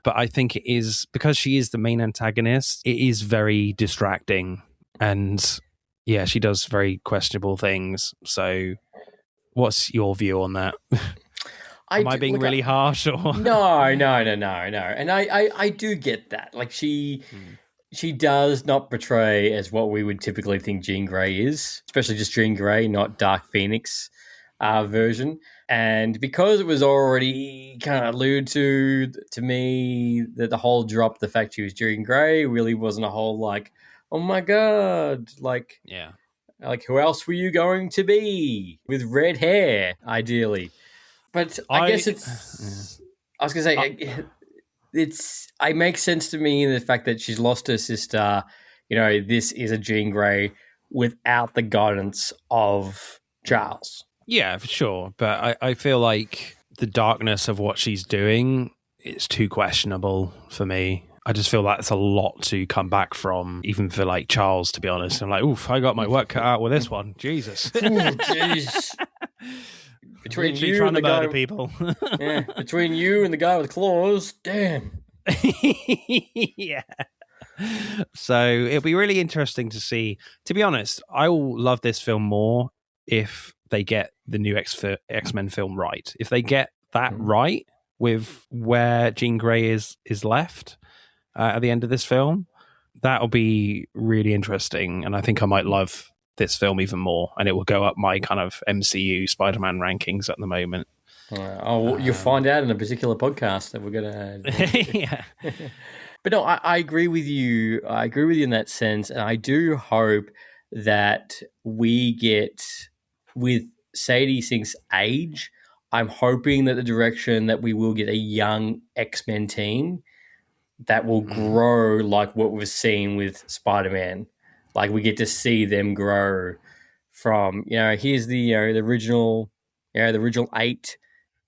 But I think it is, because she is the main antagonist, it is very distracting. And yeah, she does very questionable things. So what's your view on that? Am I being really harsh? Or? No. And I do get that. Like she does not portray as what we would typically think Jean Grey is, especially just Jean Grey, not Dark Phoenix version. And because it was already kind of alluded to me that the whole drop, the fact she was Jean Grey really wasn't a whole like, oh my God, like, yeah, like who else were you going to be with red hair, ideally? But I guess it's, I was going to say, it makes sense to me in the fact that she's lost her sister. This is a Jean Grey without the guidance of Charles. Yeah, for sure. But I feel like the darkness of what she's doing is too questionable for me. I just feel that's a lot to come back from, even for like Charles, to be honest. I'm like, oof, I got my work cut out with this one. Jesus. Oh, jeez. Between you trying and the to murder guy, people. yeah, between you and the guy with claws, damn. Yeah. So it'll be really interesting to see. To be honest, I will love this film more if they get the new X-Men film right. If they get that right with where Jean Grey is left at the end of this film, that'll be really interesting. And I think I might love this film even more, and it will go up my kind of MCU Spider-Man rankings at the moment. You'll find out in a particular podcast that we're going to... Yeah. But no, I agree with you. I agree with you in that sense, and I do hope that we get, with Sadie Sink's age, I'm hoping that the direction that we will get a young X-Men team that will grow like what we've seen with Spider-Man. Like we get to see them grow from, here's the original, the original 8,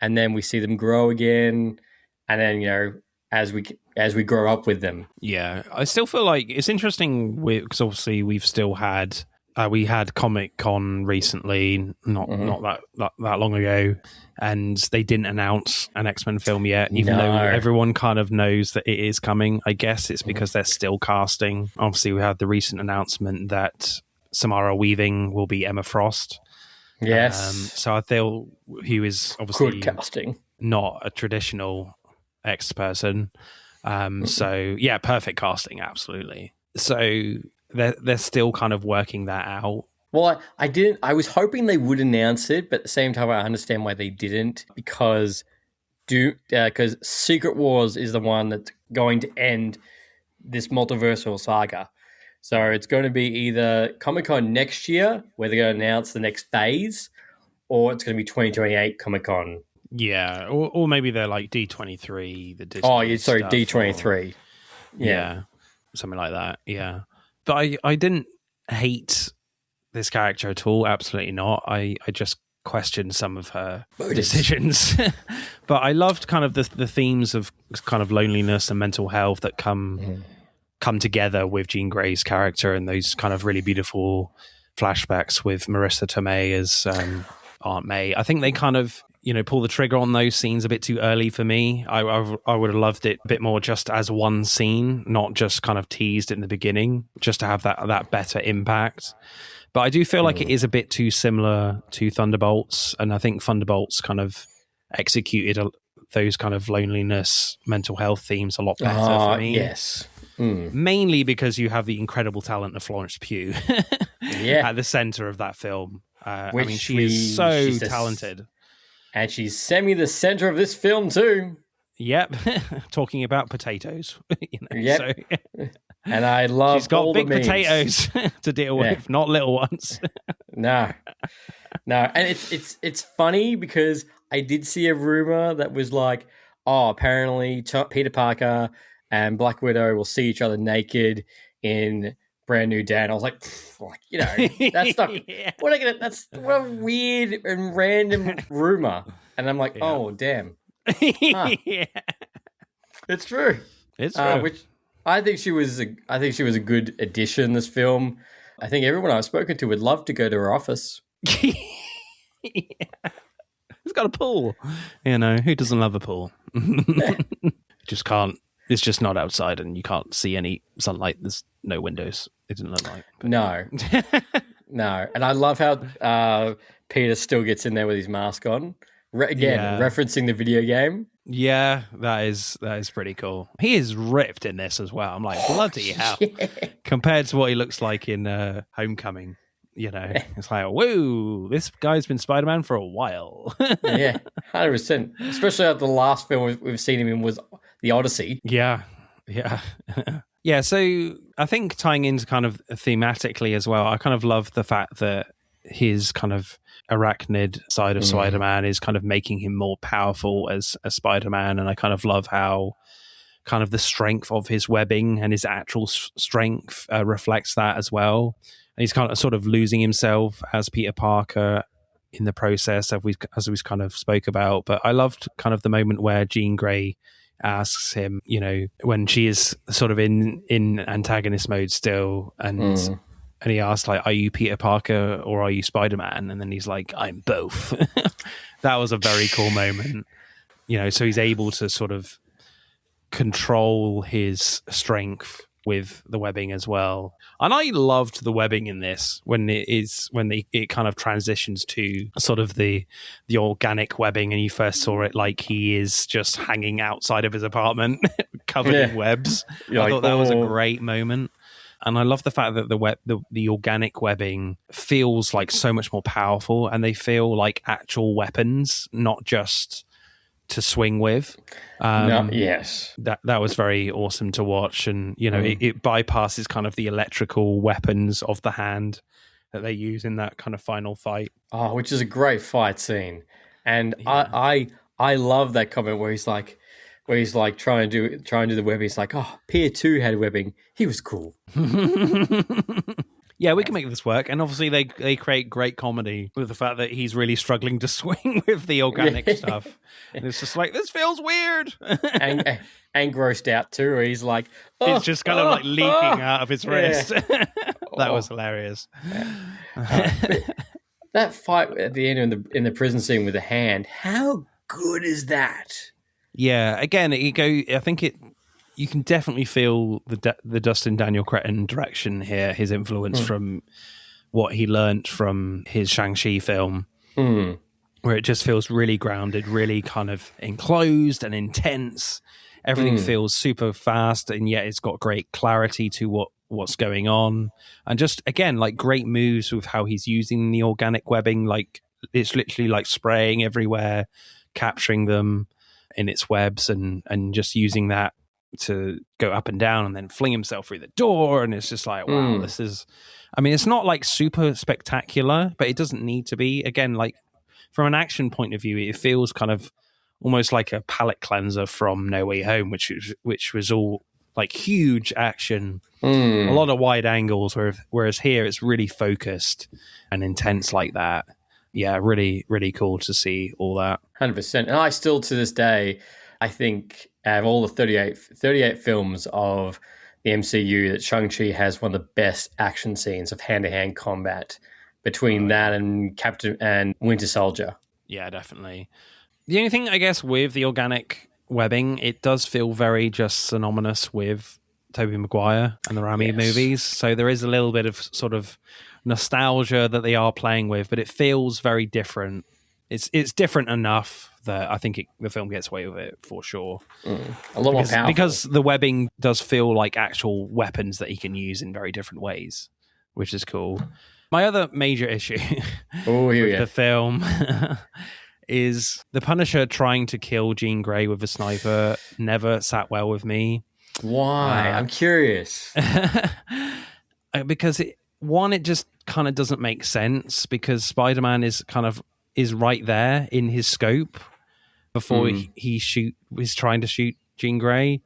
and then we see them grow again, and then as we grow up with them. Yeah, I still feel like it's interesting because obviously we've still had we had Comic-Con recently, not that long ago, and they didn't announce an X-Men film yet, even though everyone kind of knows that it is coming. I guess it's because they're still casting. Obviously, we had the recent announcement that Samara Weaving will be Emma Frost. Yes. So I feel he is obviously good casting, not a traditional X person. So yeah, perfect casting, absolutely. So they're still kind of working that out. Well, I was hoping they would announce it, but at the same time, I understand why they didn't, because Secret Wars is the one that's going to end this multiversal saga. So it's going to be either Comic-Con next year, where they're going to announce the next phase, or it's going to be 2028 Comic-Con. Yeah, or maybe they're like D23, the Disney. Oh, sorry, D23. Yeah, something like that. Yeah, but I didn't hate this character at all. Absolutely not. I just questioned some of her decisions, but I loved kind of the themes of kind of loneliness and mental health that come together with Jean Grey's character, and those kind of really beautiful flashbacks with Marissa Tomei as Aunt May. I think they kind of pull the trigger on those scenes a bit too early for me. I would have loved it a bit more just as one scene, not just kind of teased in the beginning, just to have that better impact. But I do feel like it is a bit too similar to Thunderbolts, and I think Thunderbolts kind of executed those kind of loneliness, mental health themes a lot better for me. Yes. Mainly because you have the incredible talent of Florence Pugh at the center of that film. She is so talented. And she's the center of this film too. Yep. Talking about potatoes. Yep. And I love she's got all big the memes. Potatoes to deal with, not little ones. No. And it's funny because I did see a rumor that was like, apparently Peter Parker and Black Widow will see each other naked in Brand New Day. And I was like, that's not that's what a weird and random rumor. And I'm like, oh damn. Huh. Yeah. It's true. It's true. Which I think she was a good addition in this film. I think everyone I've spoken to would love to go to her office. Yeah. It's got a pool. Who doesn't love a pool? Just can't. It's just not outside, and you can't see any sunlight. There's no windows. It didn't look like. But. No. And I love how Peter still gets in there with his mask on. Referencing the video game. Yeah, that is pretty cool. He is ripped in this as well. I'm like, bloody hell. Yeah. Compared to what he looks like in Homecoming, it's like, whoa, this guy's been Spider-Man for a while. Yeah, 100%. Especially after the last film we've seen him in was The Odyssey. Yeah. Yeah, so I think tying into kind of thematically as well, I kind of love the fact that his kind of arachnid side of Spider-Man is kind of making him more powerful as a Spider-Man, and I kind of love how kind of the strength of his webbing and his actual strength reflects that as well. And he's kind of sort of losing himself as Peter Parker in the process, as we kind of spoke about. But I loved kind of the moment where Jean Grey asks him, when she is sort of in antagonist mode still, and he asks, like, are you Peter Parker or are you Spider-Man? And then he's like, I'm both. That was a very cool moment. So he's able to sort of control his strength with the webbing as well. And I loved the webbing in this when it kind of transitions to sort of the organic webbing, and you first saw it like he is just hanging outside of his apartment covered in webs. I thought that was a great moment. And I love the fact that the organic webbing feels like so much more powerful, and they feel like actual weapons, not just to swing with. Yes. That was very awesome to watch. And, it bypasses kind of the electrical weapons of the hand that they use in that kind of final fight. Oh, which is a great fight scene. And Yeah. I love that comment where he's like trying to do the webbing. He's like, oh, Pier 2 had webbing. He was cool. Yeah, we can make this work. And obviously they create great comedy with the fact that he's really struggling to swing with the organic stuff. And it's just like, this feels weird. and grossed out too. Where he's like, it's just kind of like leaking out of his wrist. That was hilarious. That fight at the end in the prison scene with the hand, how good is that? Yeah, again, I think you can definitely feel the Dustin Daniel Cretton direction here, his influence from what he learnt from his Shang-Chi film, where it just feels really grounded, really kind of enclosed and intense. Everything feels super fast, and yet it's got great clarity to what's going on. And just, again, like great moves with how he's using the organic webbing. Like it's literally like spraying everywhere, capturing them in its webs and just using that to go up and down and then fling himself through the door. And it's just like, wow, this is, I mean, it's not like super spectacular, but it doesn't need to be. Again, like from an action point of view, it feels kind of almost like a palate cleanser from No Way Home, which was all like huge action, a lot of wide angles, whereas here it's really focused and intense like that. Yeah, really, really cool to see all that. 100%. And I still, to this day, I think out of all the 38 films of the MCU, that Shang-Chi has one of the best action scenes of hand-to-hand combat between that and Captain and Winter Soldier. Yeah, definitely. The only thing, I guess, with the organic webbing, it does feel very just synonymous with Tobey Maguire and the Raimi movies. So there is a little bit of sort of nostalgia that they are playing with, but it feels very different. It's different enough that I think the film gets away with it for sure. A lot more powerful. Because the webbing does feel like actual weapons that he can use in very different ways, which is cool. My other major issue with the film is the Punisher trying to kill Jean Grey with a sniper never sat well with me. Why? I'm curious. Because it just kind of doesn't make sense, because Spider-Man is right there in his scope before he was trying to shoot Jean Grey.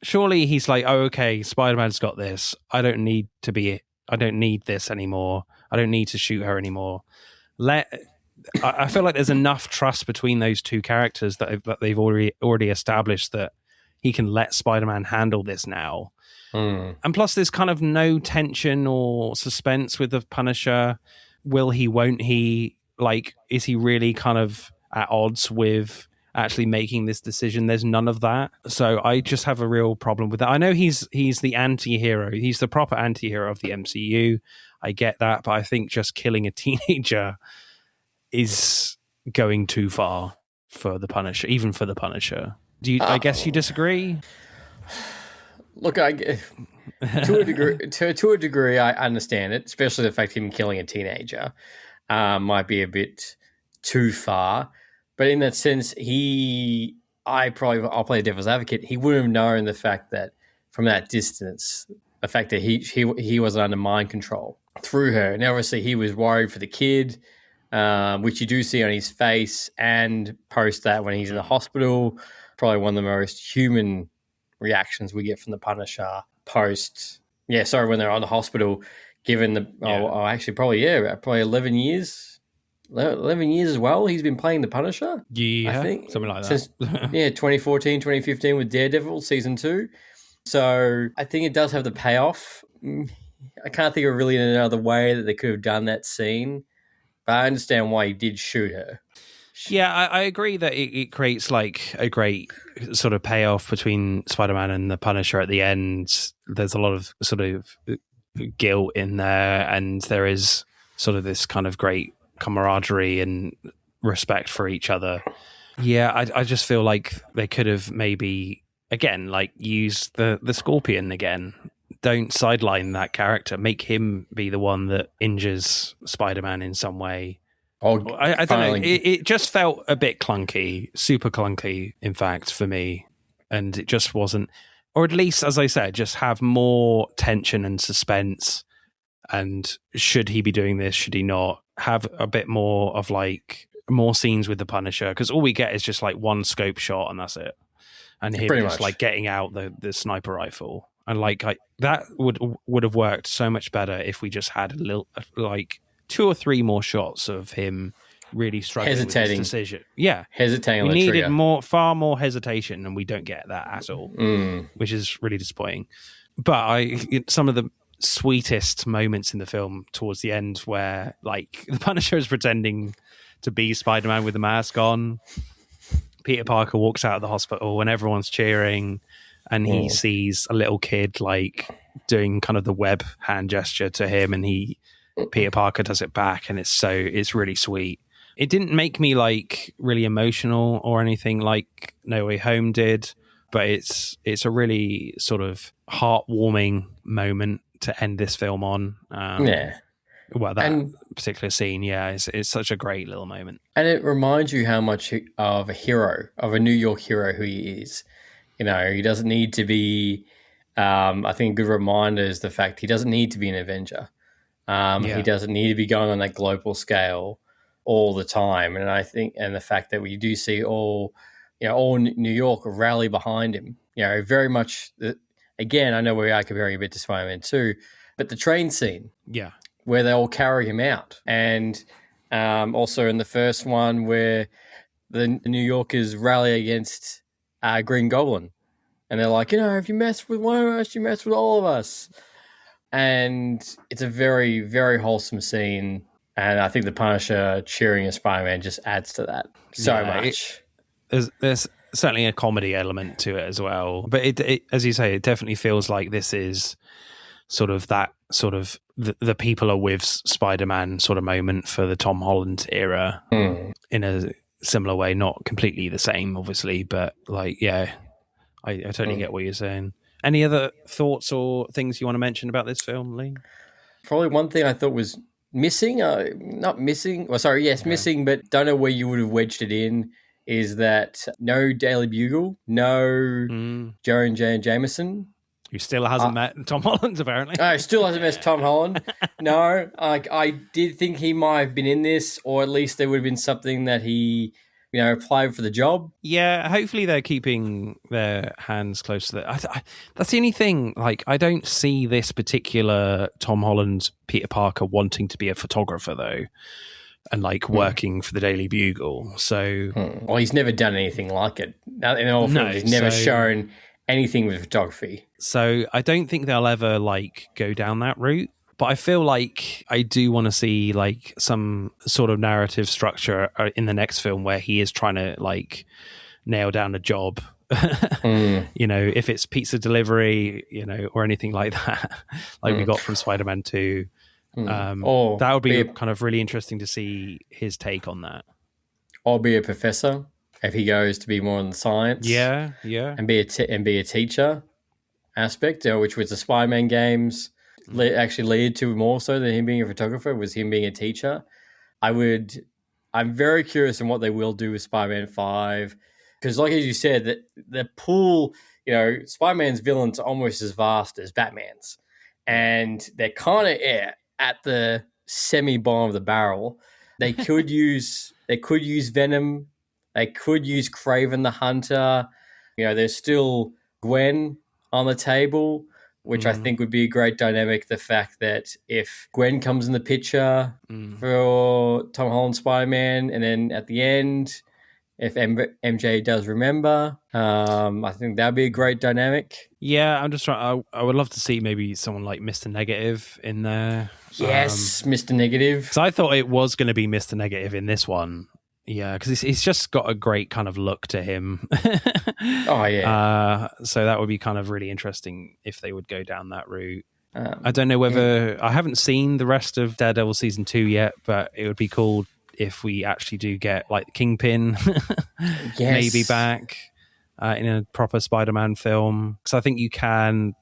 Surely he's like, oh, okay, Spider-Man's got this. I don't need this anymore. I don't need to shoot her anymore. I feel like there's enough trust between those two characters that they've already established that he can let Spider-Man handle this now. And plus, there's kind of no tension or suspense with the Punisher. Will he, won't he? Like, is he really kind of at odds with actually making this decision? There's none of that. So I just have a real problem with that. I know he's the anti-hero. He's the proper anti-hero of the MCU. I get that. But I think just killing a teenager is going too far for the Punisher, even for the Punisher. I guess you disagree? Look, to a degree, I understand it, especially the fact him killing a teenager might be a bit too far. But in that sense, I'll play devil's advocate. He wouldn't have known the fact that from that distance, the fact that he wasn't under mind control through her. And obviously he was worried for the kid, which you do see on his face, and post that when he's in the hospital. Probably one of the most human reactions we get from the Punisher when they're on the hospital, given probably 11 years. 11 years as well, he's been playing the Punisher. Yeah, I think. Something like that. Since 2014, 2015 with Daredevil Season 2. So I think it does have the payoff. I can't think of really another way that they could have done that scene, but I understand why he did shoot her. Yeah, I agree that it creates like a great sort of payoff between Spider-Man and the Punisher at the end. There's a lot of sort of guilt in there, and there is sort of this kind of great camaraderie and respect for each other. Yeah, I just feel like they could have maybe, again, like used the Scorpion again. Don't sideline that character. Make him be the one that injures Spider-Man in some way. I don't know. It just felt a bit clunky, super clunky, in fact, for me. And it just wasn't, or at least, as I said, just have more tension and suspense. And should he be doing this? Should he not? Have a bit more of like more scenes with the Punisher, because all we get is just like one scope shot and that's it, and him Pretty just much. like getting out the sniper rifle, and like that would have worked so much better if we just had a little like 2 or 3 more shots of him really struggling with his decision. Yeah, hesitating. We on the needed trigger. far more hesitation, and we don't get that at all, which is really disappointing. But some of the sweetest moments in the film towards the end, where like the Punisher is pretending to be Spider-Man with the mask on. Peter Parker walks out of the hospital and everyone's cheering, and he sees a little kid like doing kind of the web hand gesture to him, and Peter Parker does it back, and it's really sweet. It didn't make me like really emotional or anything like No Way Home did, but it's a really sort of heartwarming moment to end this film on. Well, that particular scene, it's such a great little moment. And it reminds you how much of a hero, of a New York hero who he is. You know, he doesn't need to be, I think a good reminder is the fact he doesn't need to be an Avenger. He doesn't need to be going on that global scale all the time. And I think, and the fact that we do see all New York rally behind him, you know, very much, again, I know we are comparing a bit to Spider-Man 2, but the train scene. Yeah. Where they all carry him out. And also in the first one where the New Yorkers rally against Green Goblin. And they're like, if you mess with one of us, you mess with all of us. And it's a very, very wholesome scene. And I think the Punisher cheering as Spider-Man just adds to that so much. There's certainly a comedy element to it as well. But it, as you say, it definitely feels like this is sort of that sort of the people are with Spider-Man sort of moment for the Tom Holland era in a similar way, not completely the same, obviously, but like, I totally get what you're saying. Any other thoughts or things you want to mention about this film, Lee? Probably one thing I thought was missing, missing, but don't know where you would have wedged it in, is that no Daily Bugle, no Joan Jameson. Who still hasn't met Tom Holland, apparently. No, still hasn't met Tom Holland. No, I did think he might have been in this, or at least there would have been something that he, applied for the job. Yeah, hopefully they're keeping their hands close to that. That's the only thing. Like, I don't see this particular Tom Holland Peter Parker wanting to be a photographer, though, and like working for the Daily Bugle. So, well, he's never done anything like it. In all films, he's never shown anything with photography. So I don't think they'll ever like go down that route. But I feel like I do want to see like some sort of narrative structure in the next film where he is trying to like nail down a job. If it's pizza delivery, or anything like that, like we got from Spider-Man 2. That would be kind of really interesting to see his take on that. Or be a professor if he goes to be more on the science. Yeah. And be a teacher aspect, which was the Spider-Man games actually led to more so than him being a photographer, was him being a teacher. I'm very curious on what they will do with Spider-Man 5, because like as you said, that the pool, Spider-Man's villains are almost as vast as Batman's, and they're kind of at the semi-bottom of the barrel. They could use Venom, they could use Kraven the Hunter. There's still Gwen on the table, which I think would be a great dynamic. The fact that if Gwen comes in the picture for Tom Holland Spider-Man, and then at the end, if MJ does remember, I think that'd be a great dynamic. Yeah, I'm just trying. I would love to see maybe someone like Mr. Negative in there. Yes, Mr. Negative. Because I thought it was going to be Mr. Negative in this one. Yeah, because he's just got a great kind of look to him. Oh, yeah. So that would be kind of really interesting if they would go down that route. I don't know whether... I haven't seen the rest of Daredevil Season 2 yet, but it would be cool if we actually do get like Kingpin maybe back in a proper Spider-Man film. Because I think you can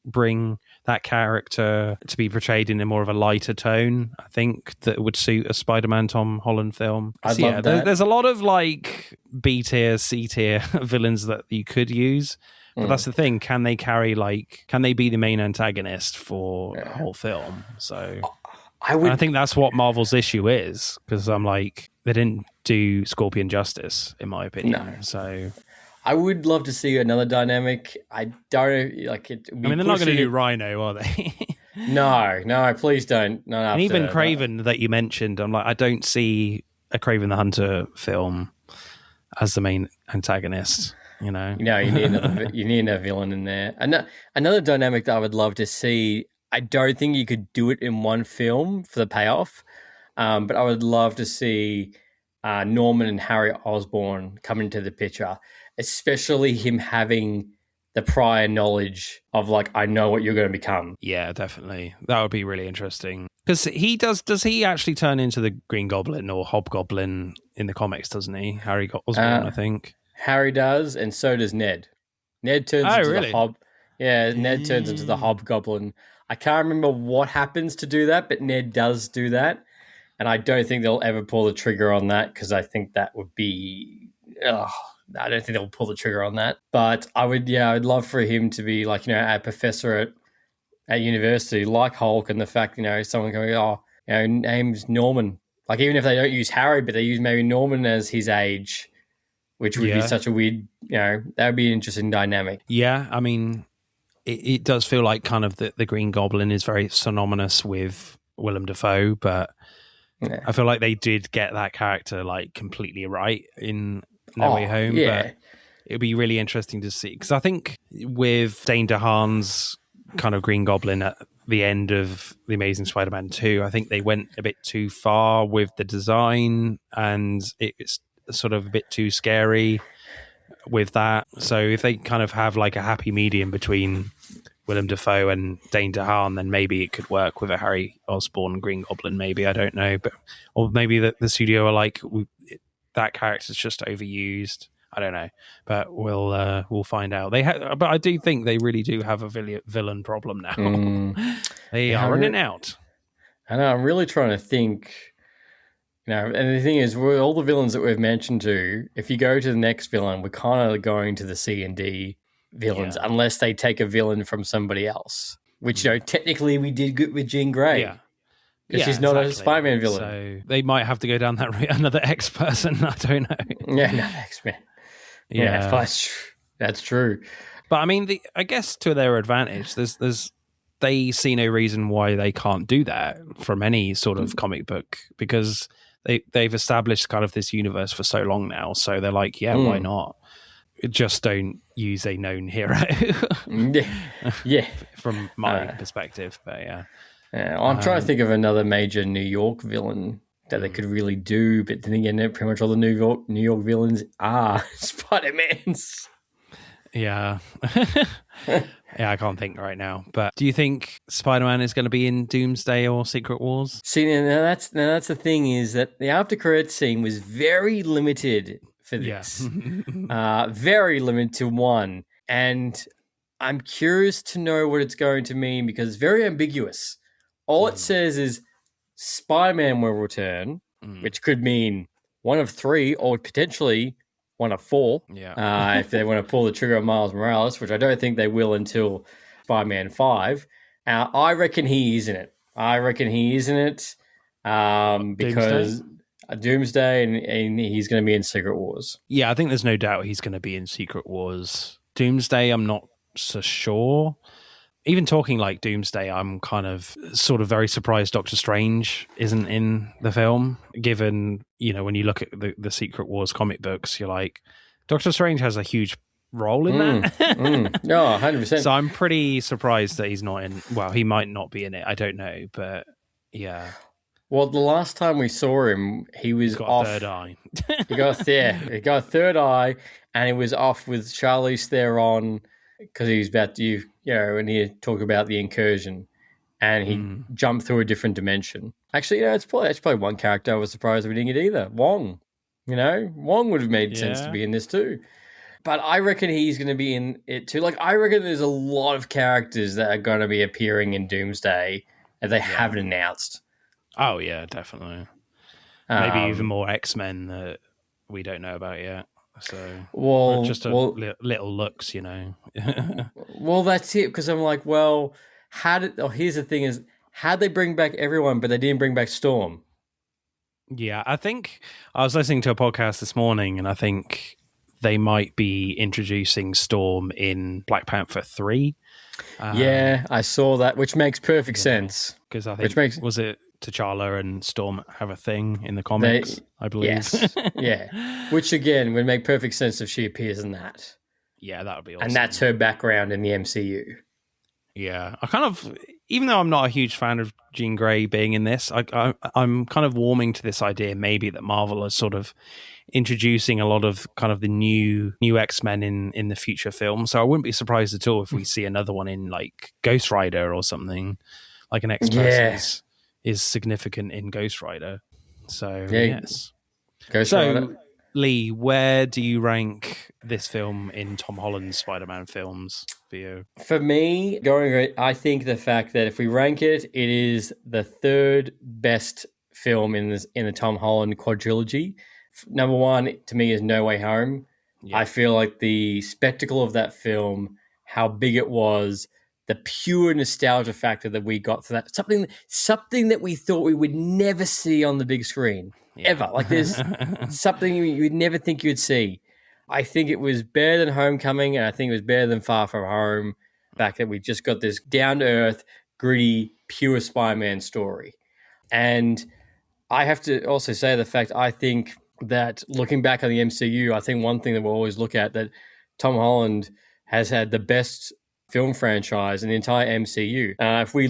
bring that character to be portrayed in a more of a lighter tone, I think, that would suit a Spider-Man Tom Holland film. I'd love that. There's a lot of like B tier, C tier villains that you could use. But that's the thing. Can they be the main antagonist for a whole film? So And I think that's what Marvel's issue is, because I'm like, they didn't do Scorpion justice, in my opinion. No. So I would love to see another dynamic. I don't like it. I mean, they're not going to do Rhino, are they? No, please don't. Not after. And even Kraven that you mentioned, I'm like, I don't see a Kraven the Hunter film as the main antagonist. You know, you need another villain in there. Another dynamic that I would love to see. I don't think you could do it in one film for the payoff, but I would love to see Norman and Harry Osborn come into the picture, especially him having the prior knowledge of like, I know what you're going to become. Yeah, definitely. That would be really interesting. Because does he actually turn into the Green Goblin or Hobgoblin in the comics, doesn't he? Harry Osborn, I think. Harry does, and so does Ned. Ned turns into the Hob. Yeah, Ned turns into the Hobgoblin. I can't remember what happens to do that, but Ned does do that. And I don't think they'll ever pull the trigger on that, because I think that would be... I don't think they'll pull the trigger on that. But I'd love for him to be like, a professor at university, like Hulk, and the fact, someone going, name's Norman. Like, even if they don't use Harry, but they use maybe Norman as his age, which would be such a weird, that would be an interesting dynamic. Yeah, I mean, it does feel like kind of the Green Goblin is very synonymous with Willem Dafoe, but I feel like they did get that character like completely right in No Way Home. Yeah. But it'd be really interesting to see, because I think with Dane DeHaan's kind of Green Goblin at the end of The Amazing Spider-Man 2, I think they went a bit too far with the design, and it's sort of a bit too scary with that. So if they kind of have like a happy medium between Willem Dafoe and Dane DeHaan, then maybe it could work with a Harry Osborn Green Goblin. Maybe, I don't know, or maybe the studio are like, that character's just overused. I don't know, but we'll find out. But I do think they really do have a villain problem now. They are running out. I know. I'm really trying to think. And the thing is, all the villains that we've mentioned if you go to the next villain, we're kind of going to the C and D villains, unless they take a villain from somebody else, which, technically we did good with Jean Grey. Yeah. Because she's not a Spider-Man villain. So they might have to go down that route. Another X person, I don't know. Yeah, another X-Men. Yeah, that's true. But I mean, I guess to their advantage, they see no reason why they can't do that from any sort of comic book, because they've established kind of this universe for so long now. So they're like, why not? Just don't use a known hero. Yeah. From my perspective, but I'm trying to think of another major New York villain that they could really do, but then again, pretty much all the New York villains are Spider-Mans. Yeah. I can't think right now. But do you think Spider-Man is going to be in Doomsday or Secret Wars? See, now that's the thing, is that the after credits scene was very limited for this. Very limited to one. And I'm curious to know what it's going to mean, because it's very ambiguous. All it says is Spider-Man will return, which could mean one of 3 or potentially one of 4. Yeah. If they want to pull the trigger on Miles Morales, which I don't think they will until Spider-Man 5. I reckon he is in it. Because Doomsday and he's going to be in Secret Wars. Yeah, I think there's no doubt he's going to be in Secret Wars. Doomsday, I'm not so sure. Even talking like Doomsday, I'm kind of sort of very surprised Doctor Strange isn't in the film, given, when you look at the Secret Wars comic books, you're like, Doctor Strange has a huge role in that. No, 100%. So I'm pretty surprised that he's not in. Well, he might not be in it. I don't know, but yeah. Well, the last time we saw him, he was off. Third eye. he got a third eye, and he was off with Charlize Theron, because he was about to, and he talked about the incursion, and he jumped through a different dimension. Actually, that's probably one character I was surprised we didn't get either. Wong. Wong would have made sense to be in this too. But I reckon he's going to be in it too. Like, I reckon there's a lot of characters that are going to be appearing in Doomsday that they haven't announced. Oh, yeah, definitely. Maybe even more X-Men that we don't know about yet. So, little looks, Well, that's it. Because I'm like, here's the thing: is how'd they bring back everyone, but they didn't bring back Storm? Yeah, I think I was listening to a podcast this morning, and I think they might be introducing Storm in Black Panther 3. Yeah, I saw that, which makes perfect sense. Because I think, was it T'Challa and Storm have a thing in the comics, I believe? Yes, yeah. Which, again, would make perfect sense if she appears in that. Yeah, that would be awesome. And that's her background in the MCU. Yeah, I kind of, even though I'm not a huge fan of Jean Grey being in this, I'm kind of warming to this idea maybe that Marvel is sort of introducing a lot of kind of the new X-Men in the future film. So I wouldn't be surprised at all if we see another one in like Ghost Rider or something, like an X-person is significant in Ghost Rider. So yes. Ghost Rider. Lee, where do you rank this film in Tom Holland's Spider-Man films for you? For me, I think the fact that if we rank it, it is the third best film in the Tom Holland quadrilogy. Number one, to me, is No Way Home. Yeah. I feel like the spectacle of that film, how big it was, the pure nostalgia factor that we got for that, something that we thought we would never see on the big screen. Yeah. Ever. Like there's something you would never think you'd see. I think it was better than Homecoming, and I think it was better than Far From Home. The fact that we just got this down-to-earth, gritty, pure Spider-Man story. And I have to also say the fact I think that looking back on the MCU, I think one thing that we'll always look at that Tom Holland has had the best film franchise in the entire MCU. If we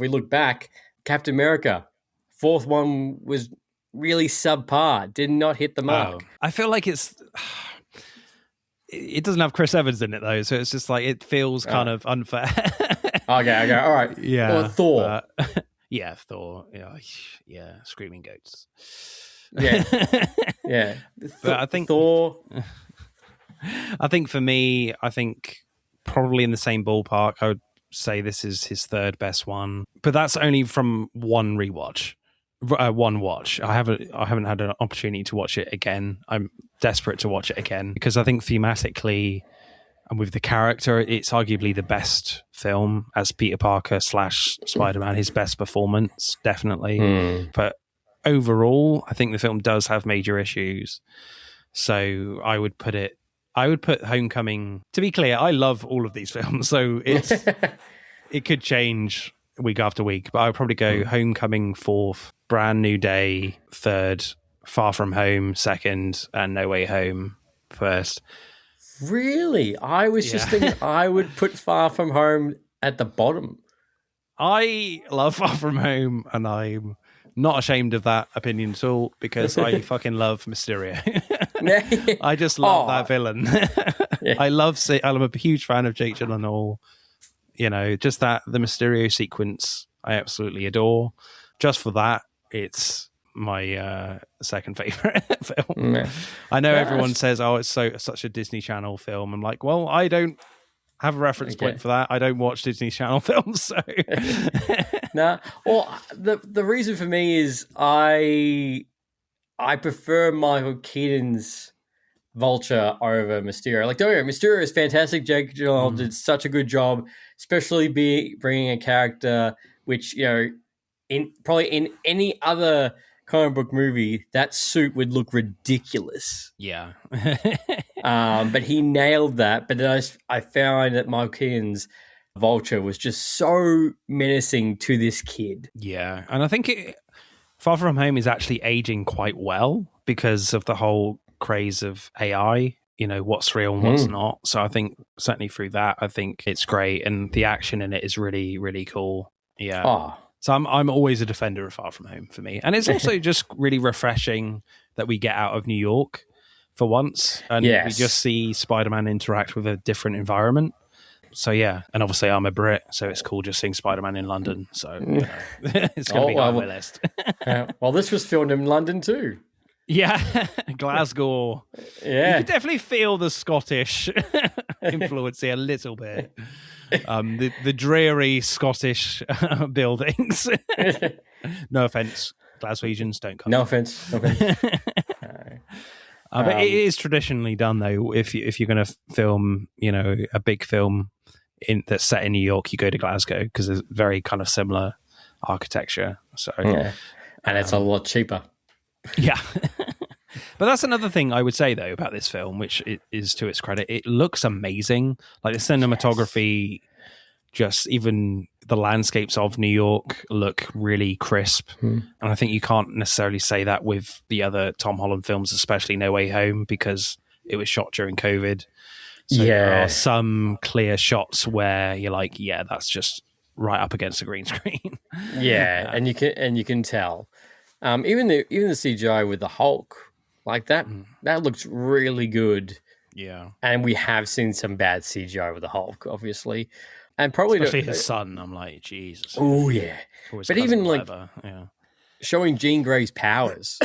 look back, Captain America, fourth one was really subpar, did not hit the mark. I feel like it doesn't have Chris Evans in it though, so it's just like it feels kind of unfair. Okay, all right. Yeah, or Thor. Thor. Yeah, screaming goats. Yeah, yeah. But I think Thor. I think for me, probably in the same ballpark. I would say this is his third best one, but that's only from one rewatch. One watch. I haven't had an opportunity to watch it again. I'm desperate to watch it again because I think thematically and with the character, it's arguably the best film as Peter Parker / Spider-Man. His best performance, definitely. But overall, I think the film does have major issues. So I would put Homecoming. To be clear, I love all of these films, so it could change week after week, but I would probably go Homecoming fourth, Brand New Day third, Far From Home second, and No Way Home first. Really? I was just thinking I would put Far From Home at the bottom. I love Far From Home, and I'm not ashamed of that opinion at all because I fucking love Mysterio. I just love that villain. I'm a huge fan of Jake Gyllenhaal. You know, just the Mysterio sequence, I absolutely adore. Just for that, it's my second favorite film. I know everyone says, "Oh, it's such a Disney Channel film." I'm like, well, I don't have a reference point for that. I don't watch Disney Channel films, so nah. Well, the reason for me is I prefer Michael Keaton's Vulture over Mysterio. Like, don't get me wrong, Mysterio is fantastic. Jake Gyllenhaal did such a good job, especially bringing a character which, you know, in any other comic book movie, that suit would look ridiculous. Yeah. But he nailed that. But then I found that Michael Keaton's Vulture was just so menacing to this kid. Yeah, and I think Far From Home is actually aging quite well because of the whole craze of AI, you know, what's real and what's not. So I think certainly through that, I think it's great, and the action in it is really, really cool. Yeah. So I'm always a defender of Far From Home for me. And it's also just really refreshing that we get out of New York for once and we just see Spider-Man interact with a different environment. So yeah, and obviously I'm a Brit, so it's cool just seeing Spider-Man in London. So you know, it's going to be on my list. Well, this was filmed in London too. Yeah, Glasgow. Yeah, you could definitely feel the Scottish influence here a little bit. The dreary Scottish buildings. No offense, Glaswegians, don't come. No offense. But it is traditionally done though. If you're going to film, you know, a big film that's set in New York, you go to Glasgow because there's very kind of similar architecture. So Yeah. And it's a lot cheaper. yeah. But that's another thing I would say, though, about this film, which it is to its credit. It looks amazing. Like the cinematography, just even the landscapes of New York look really crisp. And I think you can't necessarily say that with the other Tom Holland films, especially No Way Home, because it was shot during COVID. So there are some clear shots where you're like, yeah, that's just right up against a green screen. Yeah, and you can tell. Even the CGI with the Hulk, like that looks really good. Yeah. And we have seen some bad CGI with the Hulk, obviously. And probably especially his son. I'm like, Jesus. Oh yeah. But even like showing Jean Grey's powers.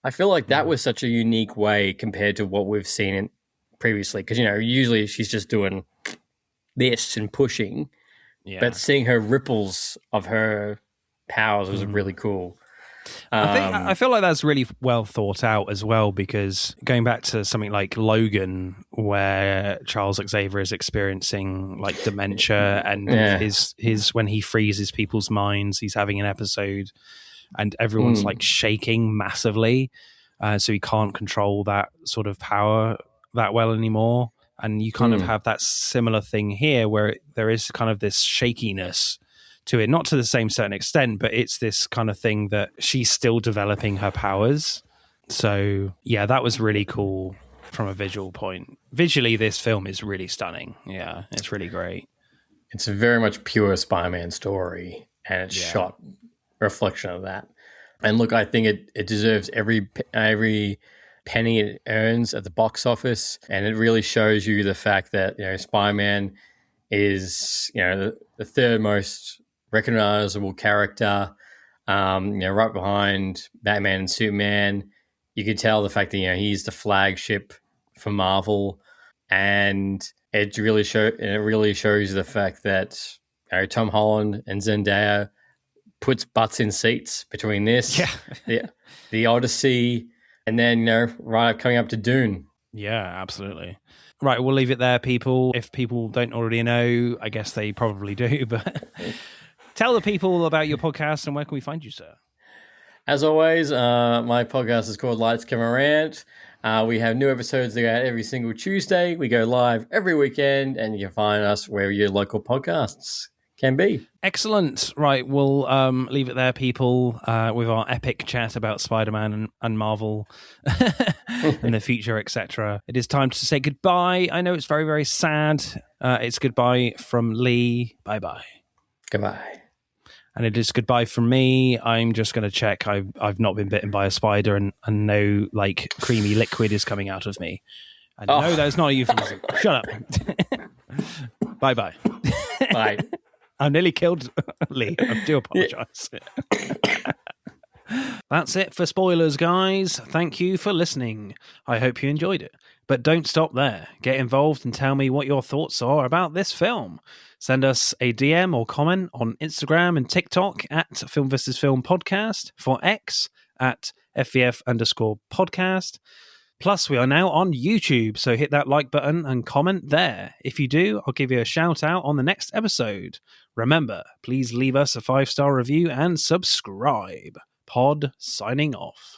I feel like that was such a unique way compared to what we've seen previously. Because, usually she's just doing this and pushing. Yeah. But seeing her ripples of her powers was really cool. I feel like that's really well thought out as well, because going back to something like Logan, where Charles Xavier is experiencing like dementia, and his when he freezes people's minds, he's having an episode, and everyone's like shaking massively, so he can't control that sort of power that well anymore. And you kind of have that similar thing here, where there is kind of this shakiness to it, not to the same certain extent, but it's this kind of thing that she's still developing her powers. So yeah, that was really cool from a visual point. Visually, this film is really stunning. Yeah, it's really great. It's a very much pure Spider-Man story, and it's shot reflection of that. And look, I think it deserves every penny it earns at the box office, and it really shows you the fact that Spider-Man is the third most recognizable character, right behind Batman and Superman. You could tell the fact that he's the flagship for Marvel, and it really shows the fact that Tom Holland and Zendaya puts butts in seats between this, the Odyssey, and then right coming up to Dune. Yeah, absolutely. Right, we'll leave it there, people. If people don't already know, I guess they probably do, but tell the people about your podcast and where can we find you, sir? As always, my podcast is called Lights, Camera, Rant. We have new episodes that go out every single Tuesday. We go live every weekend, and you can find us where your local podcasts can be. Excellent. Right, we'll leave it there, people, with our epic chat about Spider-Man and Marvel and the future, etc. It is time to say goodbye. I know it's very, very sad. It's goodbye from Lee. Bye-bye. Goodbye. And it is goodbye from me. I'm just going to check I've not been bitten by a spider and no like creamy liquid is coming out of me. And no, that's not a euphemism. Shut up. Bye-bye. Bye. I nearly killed Lee. I do apologize. That's it for spoilers, guys. Thank you for listening. I hope you enjoyed it. But don't stop there. Get involved and tell me what your thoughts are about this film. Send us a DM or comment on Instagram and TikTok at Film vs. Film Podcast, for X at FVF_podcast. Plus, we are now on YouTube, so hit that like button and comment there. If you do, I'll give you a shout out on the next episode. Remember, please leave us a 5-star review and subscribe. Pod signing off.